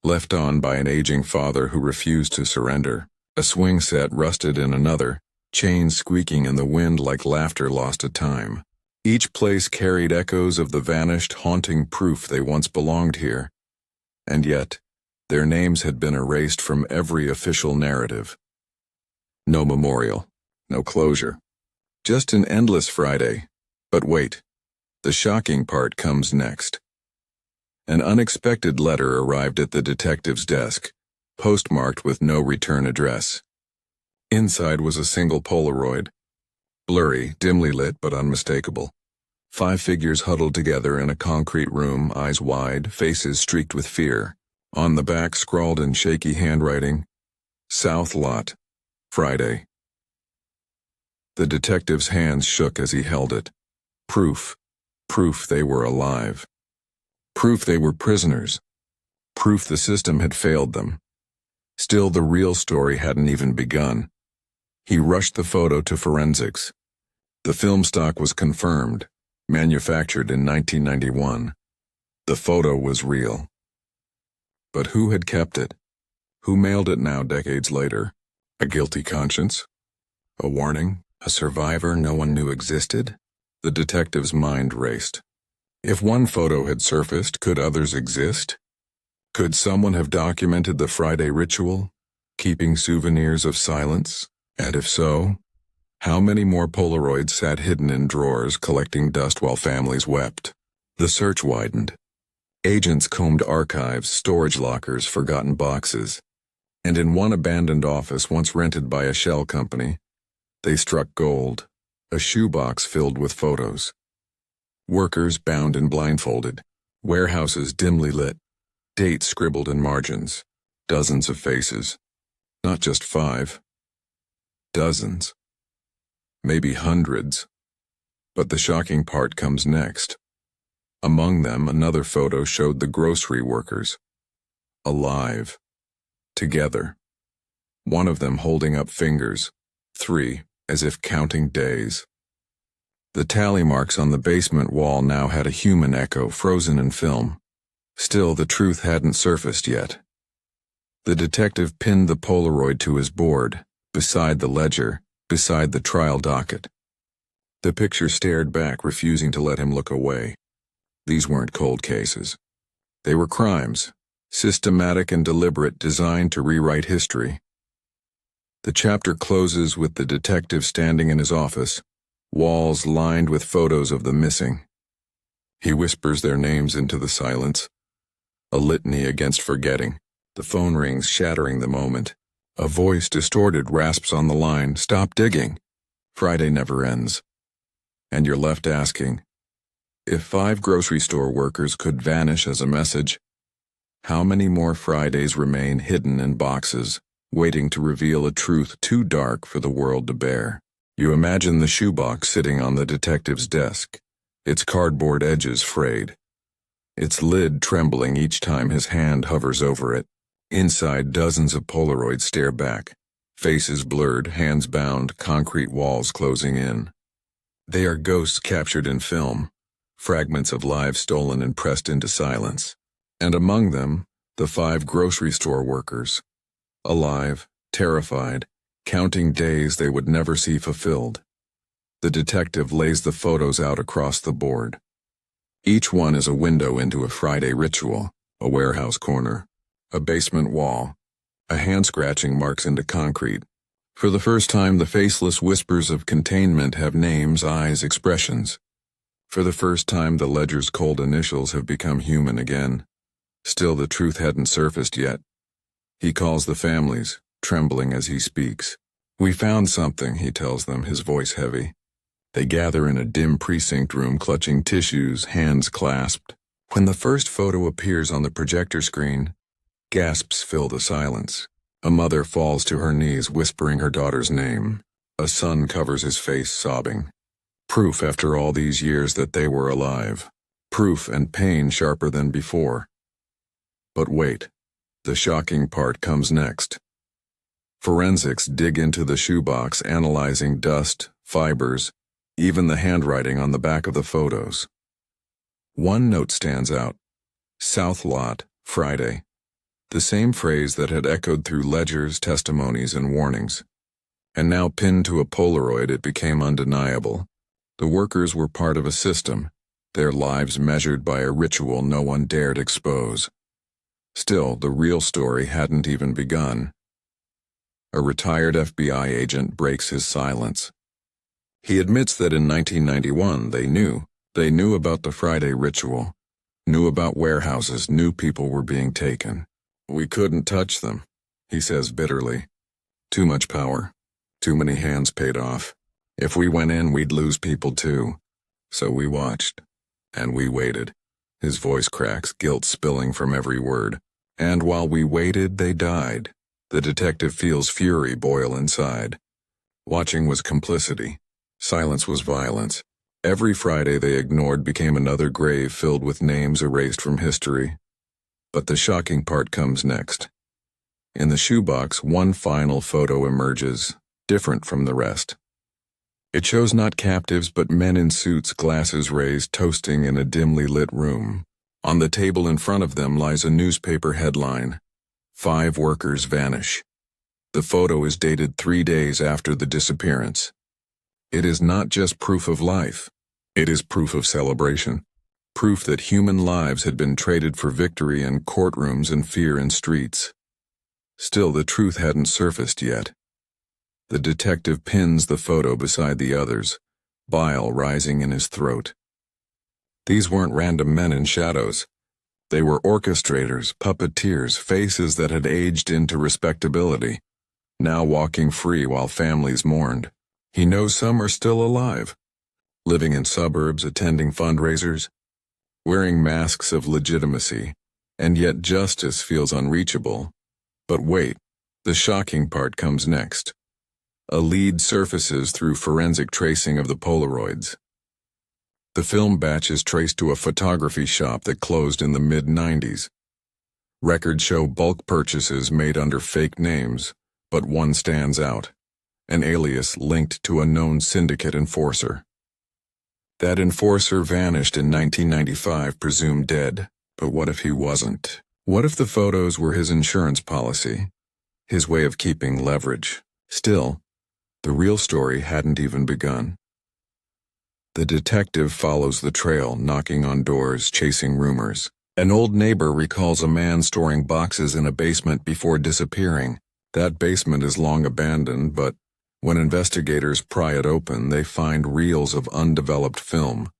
S1: left on by an aging father who refused to surrender. A swing set rusted in another, chains squeaking in the wind like laughter lost to time. Each place carried echoes of the vanished, haunting proof they once belonged here. And yet, their names had been erased from every official narrative. No memorial, no closure. Just an endless Friday. But wait, the shocking part comes next. An unexpected letter arrived at the detective's desk, postmarked with no return address. Inside was a single Polaroid, blurry, dimly lit but unmistakable. 5 figures huddled together in a concrete room, eyes wide, faces streaked with fear. On the back scrawled in shaky handwriting, South Lot, Friday. The detective's hands shook as he held it. Proof they were alive. Proof they were prisoners. Proof the system had failed them. Still, the real story hadn't even begun. He rushed the photo to forensics. The film stock was confirmed, manufactured in 1991. The photo was real. But who had kept it? Who mailed it now, decades later? A guilty conscience? A warning? A survivor no one knew existed? The detective's mind raced. If one photo had surfaced, could others exist? Could someone have documented the Friday ritual, keeping souvenirs of silence? And if so, how many more Polaroids sat hidden in drawers collecting dust while families wept? The search widened. Agents combed archives, storage lockers, forgotten boxes, and in one abandoned office once rented by a shell company, they struck gold, a shoebox filled with photos. Workers bound and blindfolded, warehouses dimly lit, dates scribbled in margins, dozens of faces. Not just 5. Dozens. Maybe hundreds. But the shocking part comes next. Among them, another photo showed the grocery workers. Alive. Together. One of them holding up fingers. 3, as if counting days. The tally marks on the basement wall now had a human echo frozen in film. Still, the truth hadn't surfaced yet. The detective pinned the Polaroid to his board, beside the ledger, beside the trial docket. The picture stared back, refusing to let him look away. These weren't cold cases. They were crimes, systematic and deliberate, designed to rewrite history. The chapter closes with the detective standing in his office, walls lined with photos of the missing. He whispers their names into the silence, a litany against forgetting. The phone rings, shattering the moment. A voice, distorted, rasps on the line, "Stop digging. Friday never ends." And you're left asking, if 5 grocery store workers could vanish as a message, how many more Fridays remain hidden in boxes, waiting to reveal a truth too dark for the world to bear? You imagine the shoebox sitting on the detective's desk, its cardboard edges frayed, its lid trembling each time his hand hovers over it. Inside, dozens of Polaroids stare back, faces blurred, hands bound, concrete walls closing in. They are ghosts captured in film, fragments of lives stolen and pressed into silence. And among them, the 5 grocery store workers. Alive, terrified, counting days they would never see fulfilled. The detective lays the photos out across the board. Each one is a window into a Friday ritual, a warehouse corner, a basement wall, a hand scratching marks into concrete. For the first time, the faceless whispers of containment have names, eyes, expressions. For the first time, the ledger's cold initials have become human again. Still, the truth hadn't surfaced yet. He calls the families, trembling as he speaks. "We found something," he tells them, his voice heavy. They gather in a dim precinct room, clutching tissues, hands clasped. When the first photo appears on the projector screen, gasps fill the silence. A mother falls to her knees, whispering her daughter's name. A son covers his face, sobbing. Proof after all these years that they were alive. Proof and pain sharper than before. But wait, the shocking part comes next. Forensics dig into the shoebox, analyzing dust, fibers, even the handwriting on the back of the photos. One note stands out. South Lot, Friday. The same phrase that had echoed through ledgers, testimonies, and warnings. And now pinned to a Polaroid, it became undeniable. The workers were part of a system, their lives measured by a ritual no one dared expose. Still, the real story hadn't even begun. A retired FBI agent breaks his silence. He admits that in 1991 they knew about the Friday ritual, knew about warehouses, knew people were being taken. We couldn't touch them, he says bitterly. Too much power, too many hands paid off. If we went in, we'd lose people too. So we watched, and we waited. His voice cracks, guilt spilling from every word. And while we waited, they died. The detective feels fury boil inside. Watching was complicity. Silence was violence. Every Friday they ignored became another grave filled with names erased from history. But the shocking part comes next. In the shoebox, one final photo emerges, different from the rest. It shows not captives but men in suits, glasses raised, toasting in a dimly lit room. On the table in front of them lies a newspaper headline: 5 workers vanish. The photo is dated 3 days after the disappearance. It is not just proof of life. It is proof of celebration. Proof that human lives had been traded for victory in courtrooms and fear in streets. Still, the truth hadn't surfaced yet. The detective pins the photo beside the others, bile rising in his throat. These weren't random men in shadows. They were orchestrators, puppeteers, faces that had aged into respectability, now walking free while families mourned. He knows some are still alive, living in suburbs, attending fundraisers, wearing masks of legitimacy, and yet justice feels unreachable. But wait, the shocking part comes next. A lead surfaces through forensic tracing of the Polaroids. The film batch is traced to a photography shop that closed in the mid-90s. Records show bulk purchases made under fake names, but one stands out: an alias linked to a known syndicate enforcer. That enforcer vanished in 1995, presumed dead. But what if he wasn't? What if the photos were his insurance policy, his way of keeping leverage? Still, the real story hadn't even begun. The detective follows the trail, knocking on doors, chasing rumors. An old neighbor recalls a man storing boxes in a basement before disappearing. That basement is long abandoned, but when investigators pry it open, they find reels of undeveloped film,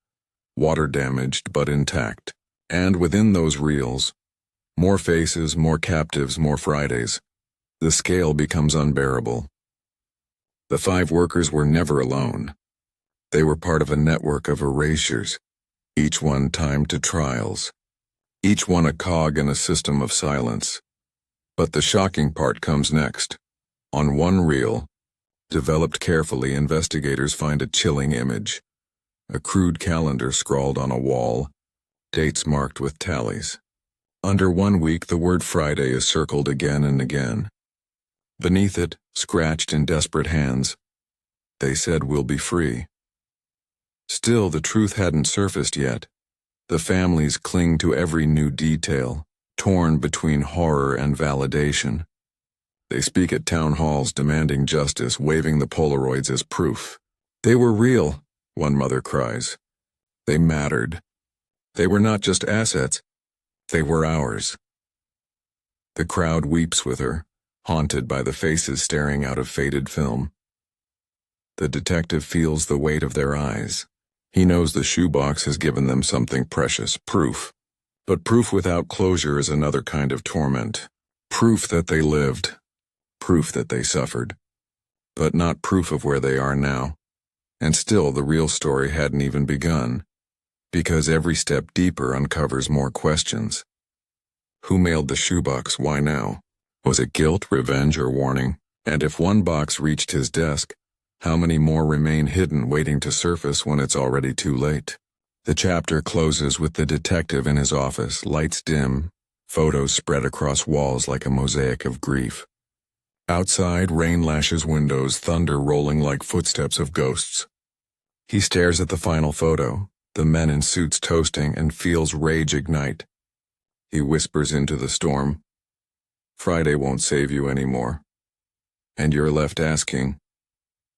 S1: water-damaged but intact. And within those reels, more faces, more captives, more Fridays. The scale becomes unbearable. The 5 workers were never alone. They were part of a network of erasures, each one timed to trials, each one a cog in a system of silence. But the shocking part comes next. On one reel, developed carefully, investigators find a chilling image. A crude calendar scrawled on a wall, dates marked with tallies. Under 1 week, the word Friday is circled again and again. Beneath it, scratched in desperate hands, they said, "We'll be free." Still, the truth hadn't surfaced yet. The families cling to every new detail, torn between horror and validation. They speak at town halls demanding justice, waving the Polaroids as proof. They were real, one mother cries. They mattered. They were not just assets, they were ours. The crowd weeps with her, haunted by the faces staring out of faded film. The detective feels the weight of their eyes. He knows the shoebox has given them something precious, proof. But proof without closure is another kind of torment. Proof that they lived. Proof that they suffered. But not proof of where they are now. And still, the real story hadn't even begun. Because every step deeper uncovers more questions. Who mailed the shoebox? Why now? Was it guilt, revenge, or warning? And if one box reached his desk, how many more remain hidden, waiting to surface when it's already too late? The chapter closes with the detective in his office, lights dim, photos spread across walls like a mosaic of grief. Outside, rain lashes windows, thunder rolling like footsteps of ghosts. He stares at the final photo, the men in suits toasting, and feels rage ignite. He whispers into the storm, "Friday won't save you anymore." And you're left asking,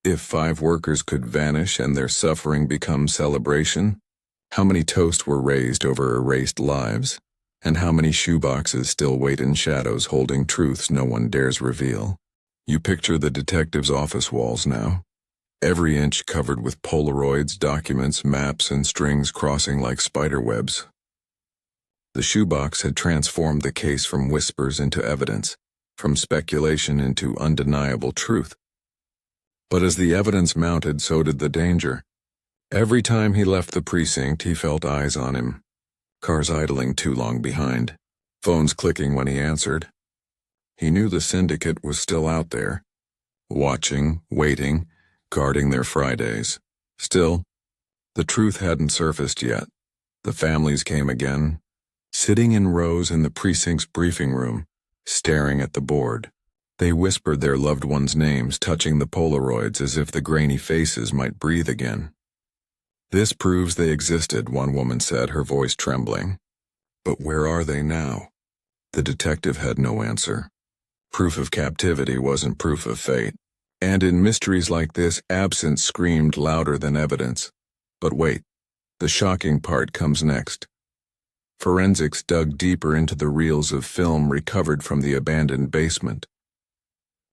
S1: if 5 workers could vanish and their suffering become celebration, how many toasts were raised over erased lives? And how many shoeboxes still wait in shadows holding truths no one dares reveal? You picture the detective's office walls now. Every inch covered with Polaroids, documents, maps, and strings crossing like spider webs. The shoebox had transformed the case from whispers into evidence, from speculation into undeniable truth. But as the evidence mounted, so did the danger. Every time he left the precinct, he felt eyes on him. Cars idling too long behind. Phones clicking when he answered. He knew the syndicate was still out there, watching, waiting, guarding their Fridays. Still, the truth hadn't surfaced yet. The families came again, sitting in rows in the precinct's briefing room, staring at the board. They whispered their loved ones' names, touching the Polaroids as if the grainy faces might breathe again. "This proves they existed," one woman said, her voice trembling. "But where are they now?" The detective had no answer. Proof of captivity wasn't proof of fate. And in mysteries like this, absence screamed louder than evidence. But wait, the shocking part comes next. Forensics dug deeper into the reels of film recovered from the abandoned basement.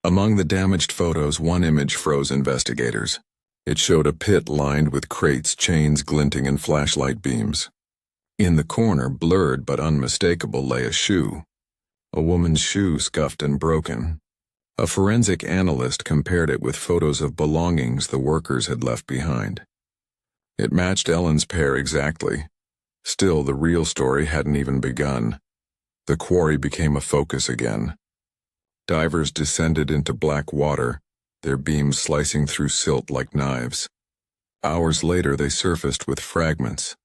S1: Among the damaged photos, one image froze investigators. It showed a pit lined with crates, chains glinting, and flashlight beams. In the corner, blurred but unmistakable, lay a shoe. A woman's shoe, scuffed and broken. A forensic analyst compared it with photos of belongings the workers had left behind. It matched Ellen's pair exactly. Still, the real story hadn't even begun. The quarry became a focus again. Divers descended into black water, their beams slicing through silt like knives. Hours later, they surfaced with fragments.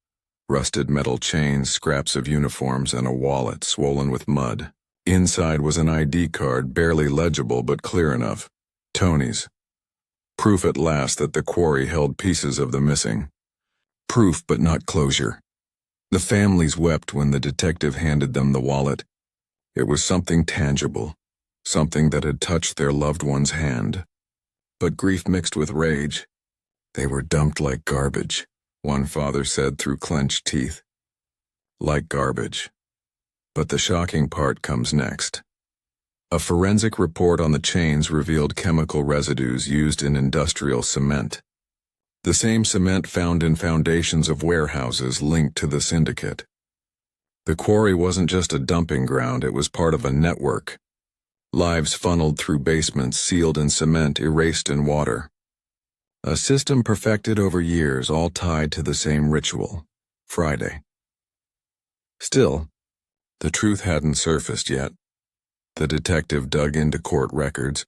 S1: Rusted metal chains, scraps of uniforms, and a wallet swollen with mud. Inside was an ID card, barely legible but clear enough. Tony's. Proof at last that the quarry held pieces of the missing. Proof, but not closure. The families wept when the detective handed them the wallet. It was something tangible, something that had touched their loved one's hand. But grief mixed with rage. "They were dumped like garbage," one father said through clenched teeth. Like garbage. But the shocking part comes next. A forensic report on the chains revealed chemical residues used in industrial cement. The same cement found in foundations of warehouses linked to the syndicate. The quarry wasn't just a dumping ground, it was part of a network. Lives funneled through basements, sealed in cement, erased in water. A system perfected over years, all tied to the same ritual: Friday. Still, the truth hadn't surfaced yet. The detective dug into court records,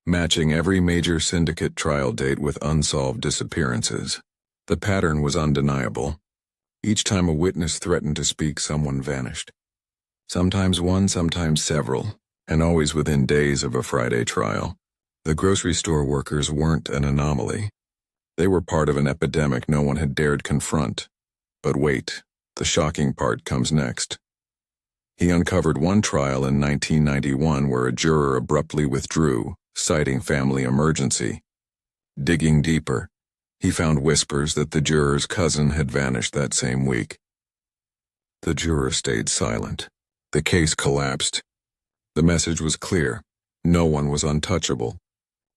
S1: matching every major syndicate trial date with unsolved disappearances. The pattern was undeniable. Each time a witness threatened to speak, someone vanished. Sometimes one, sometimes several, and always within days of a Friday trial. The grocery store workers weren't an anomaly. They were part of an epidemic no one had dared confront. But wait, the shocking part comes next. He uncovered one trial in 1991 where a juror abruptly withdrew, citing family emergency. Digging deeper, he found whispers that the juror's cousin had vanished that same week. The juror stayed silent. The case collapsed. The message was clear. No one was untouchable.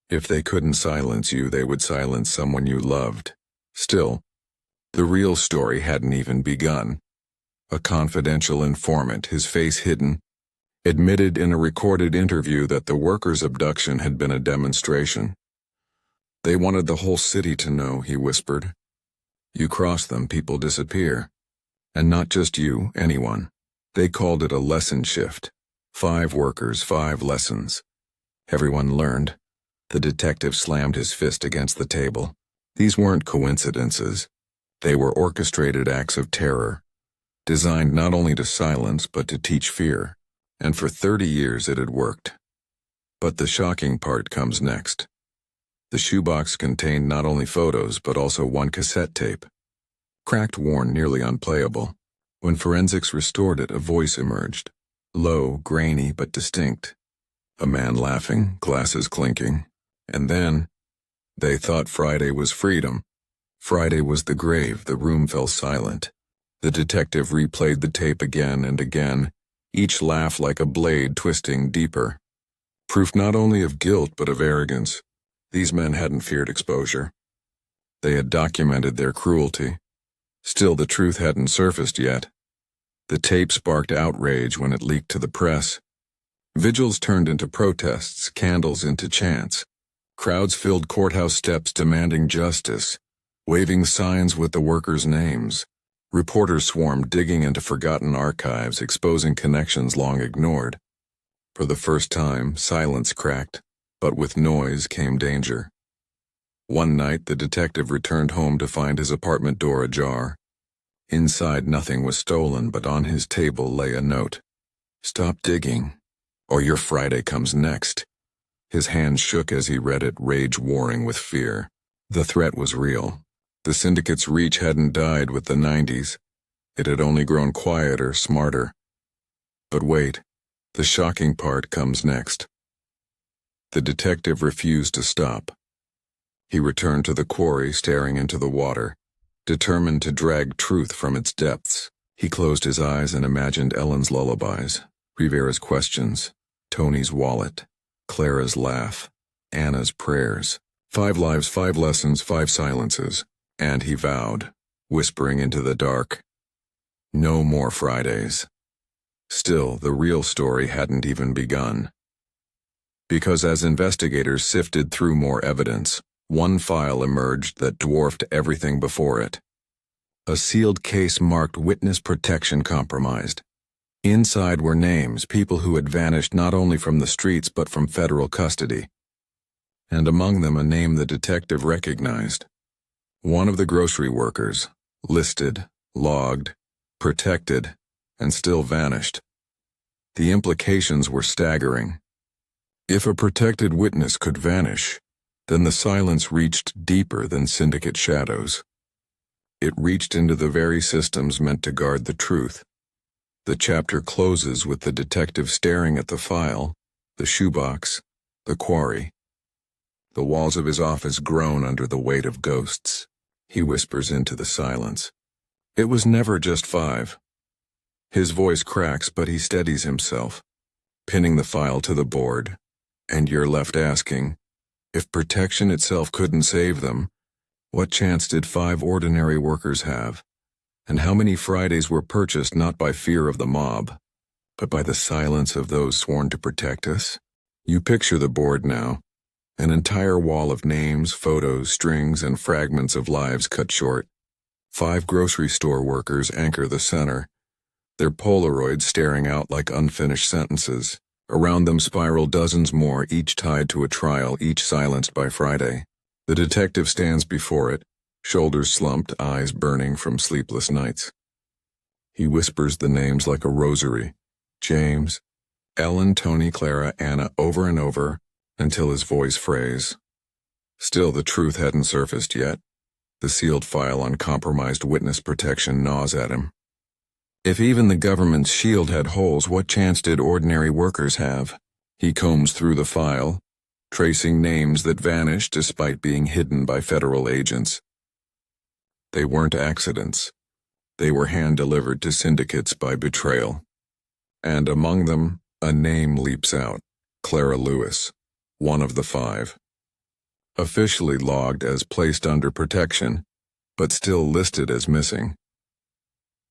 S1: If they couldn't silence you, they would silence someone you loved. Still, the real story hadn't even begun. A confidential informant, his face hidden, admitted in a recorded interview that the workers' abduction had been a demonstration. "They wanted the whole city to know," he whispered. "You cross them, people disappear. And not just you, anyone. They called it a lesson shift. 5 workers, 5 lessons. Everyone learned." The detective slammed his fist against the table. These weren't coincidences. They were orchestrated acts of terror, designed not only to silence but to teach fear. And for 30 years it had worked. But the shocking part comes next. The shoebox contained not only photos but also one cassette tape. Cracked, worn, nearly unplayable. When forensics restored it, a voice emerged. Low, grainy, but distinct. A man laughing, glasses clinking. And then, they thought Friday was freedom. Friday was the grave. The room fell silent. The detective replayed the tape again and again, each laugh like a blade twisting deeper. Proof not only of guilt but of arrogance. These men hadn't feared exposure. They had documented their cruelty. Still, the truth hadn't surfaced yet. The tape sparked outrage when it leaked to the press. Vigils turned into protests, candles into chants. Crowds filled courthouse steps demanding justice, waving signs with the workers' names. Reporters swarmed, digging into forgotten archives, exposing connections long ignored. For the first time, silence cracked, but with noise came danger. One night, the detective returned home to find his apartment door ajar. Inside, nothing was stolen, but on his table lay a note. "Stop digging, or your Friday comes next." His hand shook as he read it, rage warring with fear. The threat was real. The syndicate's reach hadn't died with the 90s. It had only grown quieter, smarter. But wait, the shocking part comes next. The detective refused to stop. He returned to the quarry, staring into the water, determined to drag truth from its depths. He closed his eyes and imagined Ellen's lullabies, Rivera's questions, Tony's wallet, Clara's laugh, Anna's prayers. 5 lives, 5 lessons, 5 silences. And he vowed, whispering into the dark, no more Fridays. Still, the real story hadn't even begun. Because as investigators sifted through more evidence, one file emerged that dwarfed everything before it. A sealed case marked witness protection compromised. Inside were names, people who had vanished not only from the streets but from federal custody. And among them a name the detective recognized. One of the grocery workers, listed, logged, protected, and still vanished. The implications were staggering. If a protected witness could vanish, then the silence reached deeper than syndicate shadows. It reached into the very systems meant to guard the truth. The chapter closes with the detective staring at the file, the shoebox, the quarry. The walls of his office groan under the weight of ghosts. He whispers into the silence. It was never just 5. His voice cracks, but he steadies himself, pinning the file to the board. And you're left asking, if protection itself couldn't save them, what chance did 5 ordinary workers have? And how many Fridays were purchased not by fear of the mob, but by the silence of those sworn to protect us? You picture the board now. An entire wall of names, photos, strings, and fragments of lives cut short. 5 grocery store workers anchor the center, their Polaroids staring out like unfinished sentences. Around them spiral dozens more, each tied to a trial, each silenced by Friday. The detective stands before it, shoulders slumped, eyes burning from sleepless nights. He whispers the names like a rosary. James, Ellen, Tony, Clara, Anna, over and over, until his voice frays. Still, the truth hadn't surfaced yet. The sealed file on compromised witness protection gnaws at him. If even the government's shield had holes, what chance did ordinary workers have? He combs through the file, tracing names that vanished despite being hidden by federal agents. They weren't accidents. They were hand-delivered to syndicates by betrayal. And among them, a name leaps out, Clara Lewis, one of the 5. Officially logged as placed under protection, but still listed as missing.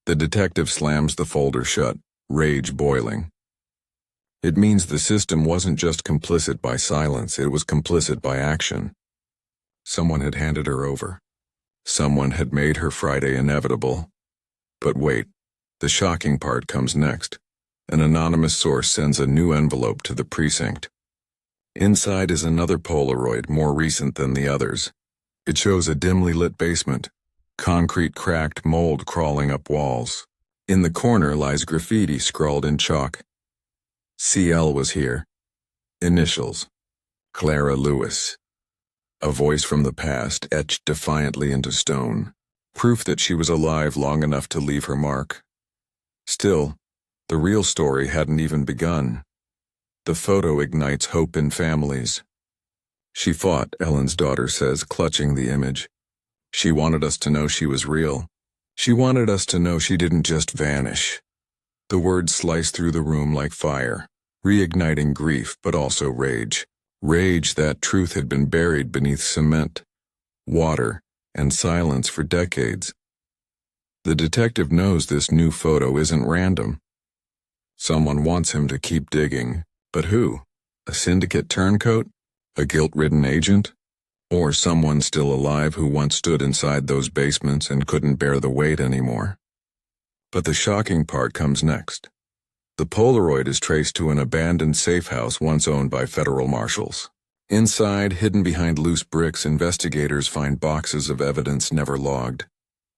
S1: The detective slams the folder shut, rage boiling. It means the system wasn't just complicit by silence, it was complicit by action. Someone had handed her over. Someone had made her Friday inevitable. But wait, the shocking part comes next. An anonymous source sends a new envelope to the precinct. Inside is another Polaroid, more recent than the others. It shows a dimly lit basement. Concrete cracked, mold crawling up walls. In the corner lies graffiti scrawled in chalk. CL was here. Initials. Clara Lewis. A voice from the past etched defiantly into stone. Proof that she was alive long enough to leave her mark. Still, the real story hadn't even begun. The photo ignites hope in families. She fought, Ellen's daughter says, clutching the image. She wanted us to know she was real. She wanted us to know she didn't just vanish. The words slice through the room like fire. reigniting grief but also rage. Rage that truth had been buried beneath cement, water, and silence for decades. The detective knows this new photo isn't random. Someone wants him to keep digging, but who? A syndicate turncoat? A guilt-ridden agent? Or someone still alive who once stood inside those basements and couldn't bear the weight anymore? But the shocking part comes next. The Polaroid is traced to an abandoned safe house once owned by federal marshals. Inside, hidden behind loose bricks, investigators find boxes of evidence never logged.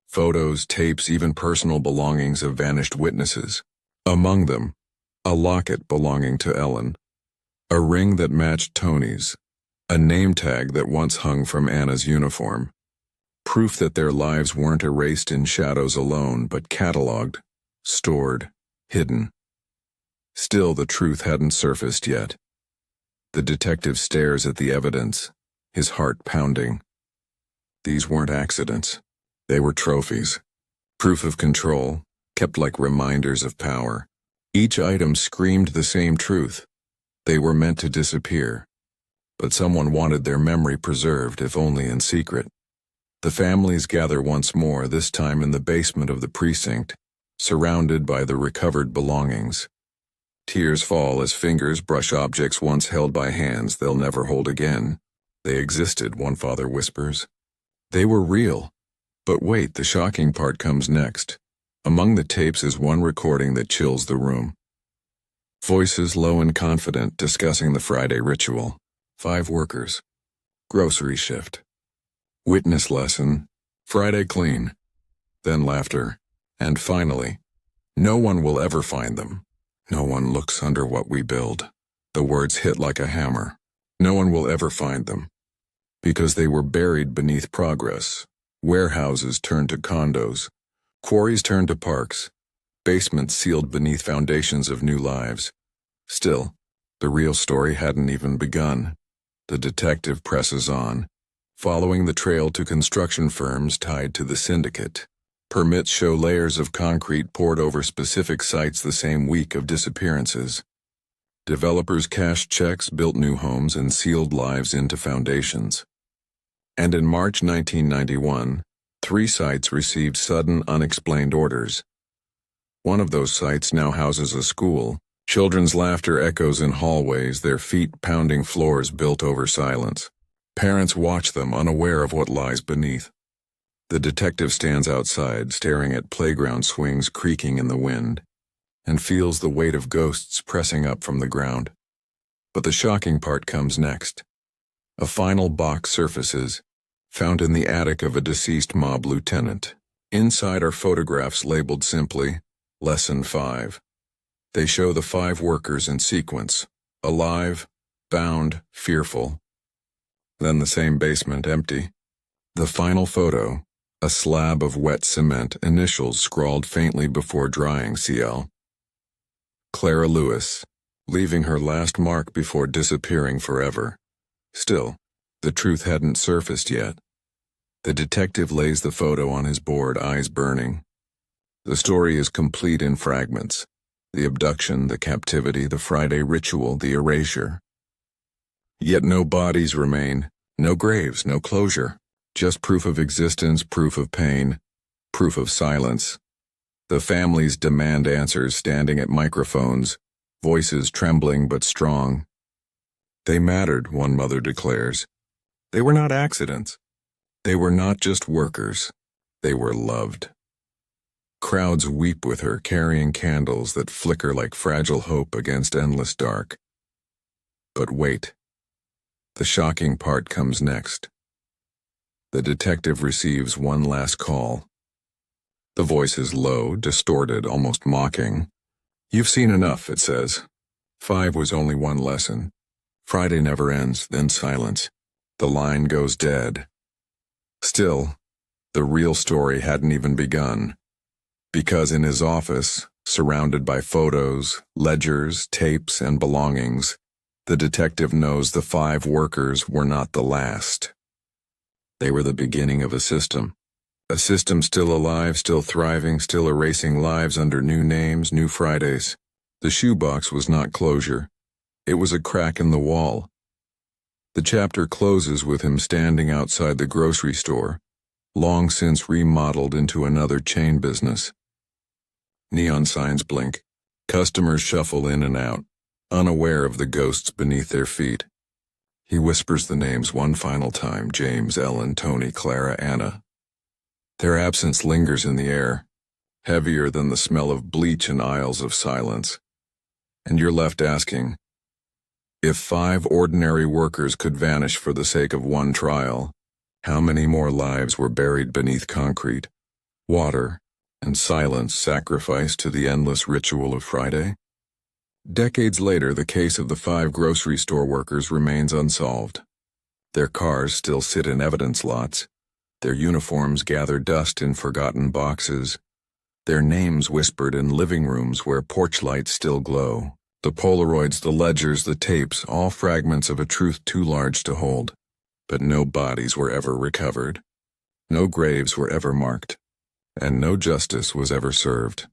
S1: Photos, tapes, even personal belongings of vanished witnesses. Among them, a locket belonging to Ellen, a ring that matched Tony's, a name tag that once hung from Anna's uniform. Proof that their lives weren't erased in shadows alone, but cataloged, stored, hidden. Still, the truth hadn't surfaced yet. The detective stares at the evidence, his heart pounding. These weren't accidents. They were trophies. Proof of control, kept like reminders of power. Each item screamed the same truth. They were meant to disappear. But someone wanted their memory preserved, if only in secret. The families gather once more, this time in the basement of the precinct, surrounded by the recovered belongings. Tears fall as fingers brush objects once held by hands they'll never hold again. They existed, one father whispers. They were real. But wait, the shocking part comes next. Among the tapes is one recording that chills the room. Voices low and confident discussing the Friday ritual. 5 workers. Grocery shift. Witness lesson. Friday clean. Then laughter. And finally, no one will ever find them. No one looks under what we build. The words hit like a hammer. No one will ever find them. Because they were buried beneath progress. Warehouses turned to condos. Quarries turned to parks. Basements sealed beneath foundations of new lives. Still, the real story hadn't even begun. The detective presses on, following the trail to construction firms tied to the syndicate. Permits show layers of concrete poured over specific sites the same week of disappearances. Developers cashed checks, built new homes, and sealed lives into foundations. And in March 1991, 3 sites received sudden, unexplained orders. One of those sites now houses a school. Children's laughter echoes in hallways, their feet pounding floors built over silence. Parents watch them, unaware of what lies beneath. The detective stands outside, staring at playground swings creaking in the wind, and feels the weight of ghosts pressing up from the ground. But the shocking part comes next. A final box surfaces, found in the attic of a deceased mob lieutenant. Inside are photographs labeled simply, Lesson 5. They show the 5 workers in sequence, alive, bound, fearful. Then the same basement empty. The final photo, a slab of wet cement, initials scrawled faintly before drying, CL. Clara Lewis, leaving her last mark before disappearing forever. Still, the truth hadn't surfaced yet. The detective lays the photo on his board, eyes burning. The story is complete in fragments. The abduction, the captivity, the Friday ritual, the erasure. Yet no bodies remain, no graves, no closure. Just proof of existence, proof of pain, proof of silence. The families demand answers, standing at microphones, voices trembling but strong. They mattered, one mother declares. They were not accidents. They were not just workers. They were loved. Crowds weep with her, carrying candles that flicker like fragile hope against endless dark. But wait. The shocking part comes next. The detective receives one last call. The voice is low, distorted, almost mocking. You've seen enough, it says. 5 was only one lesson. Friday never ends, then silence. The line goes dead. Still, the real story hadn't even begun. Because in his office, surrounded by photos, ledgers, tapes, and belongings, the detective knows the 5 workers were not the last. They were the beginning of a system still alive, still thriving, still erasing lives under new names, new Fridays. The shoebox was not closure. It was a crack in the wall. The chapter closes with him standing outside the grocery store, long since remodeled into another chain business. Neon signs blink. Customers shuffle in and out, unaware of the ghosts beneath their feet. He whispers the names one final time: James, Ellen, Tony, Clara, Anna. Their absence lingers in the air, heavier than the smell of bleach in aisles of silence. And you're left asking, if 5 ordinary workers could vanish for the sake of one trial, how many more lives were buried beneath concrete, water, and silence sacrificed to the endless ritual of Friday? Decades later, the case of the 5 grocery store workers remains unsolved. Their cars still sit in evidence lots, their uniforms gather dust in forgotten boxes, their names whispered in living rooms where porch lights still glow. The Polaroids, the ledgers, the tapes, all fragments of a truth too large to hold. But no bodies were ever recovered. No graves were ever marked. And no justice was ever served.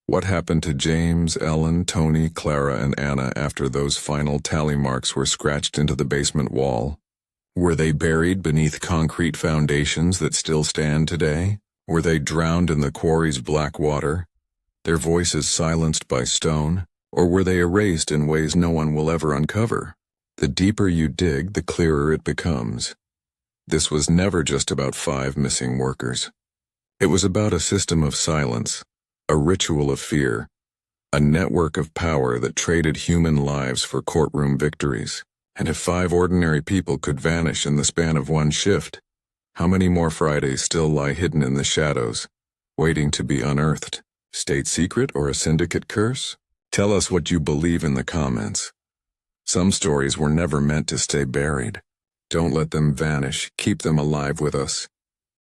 S1: What happened to James, Ellen, Tony, Clara, and Anna after those final tally marks were scratched into the basement wall? Were they buried beneath concrete foundations that still stand today? Were they drowned in the quarry's black water, their voices silenced by stone? Or were they erased in ways no one will ever uncover? The deeper you dig, the clearer it becomes. This was never just about 5 missing workers. It was about a system of silence, a ritual of fear, a network of power that traded human lives for courtroom victories. And if 5 ordinary people could vanish in the span of one shift, how many more Fridays still lie hidden in the shadows, waiting to be unearthed? State secret or a syndicate curse? Tell us what you believe in the comments. Some stories were never meant to stay buried. Don't let them vanish. Keep them alive with us.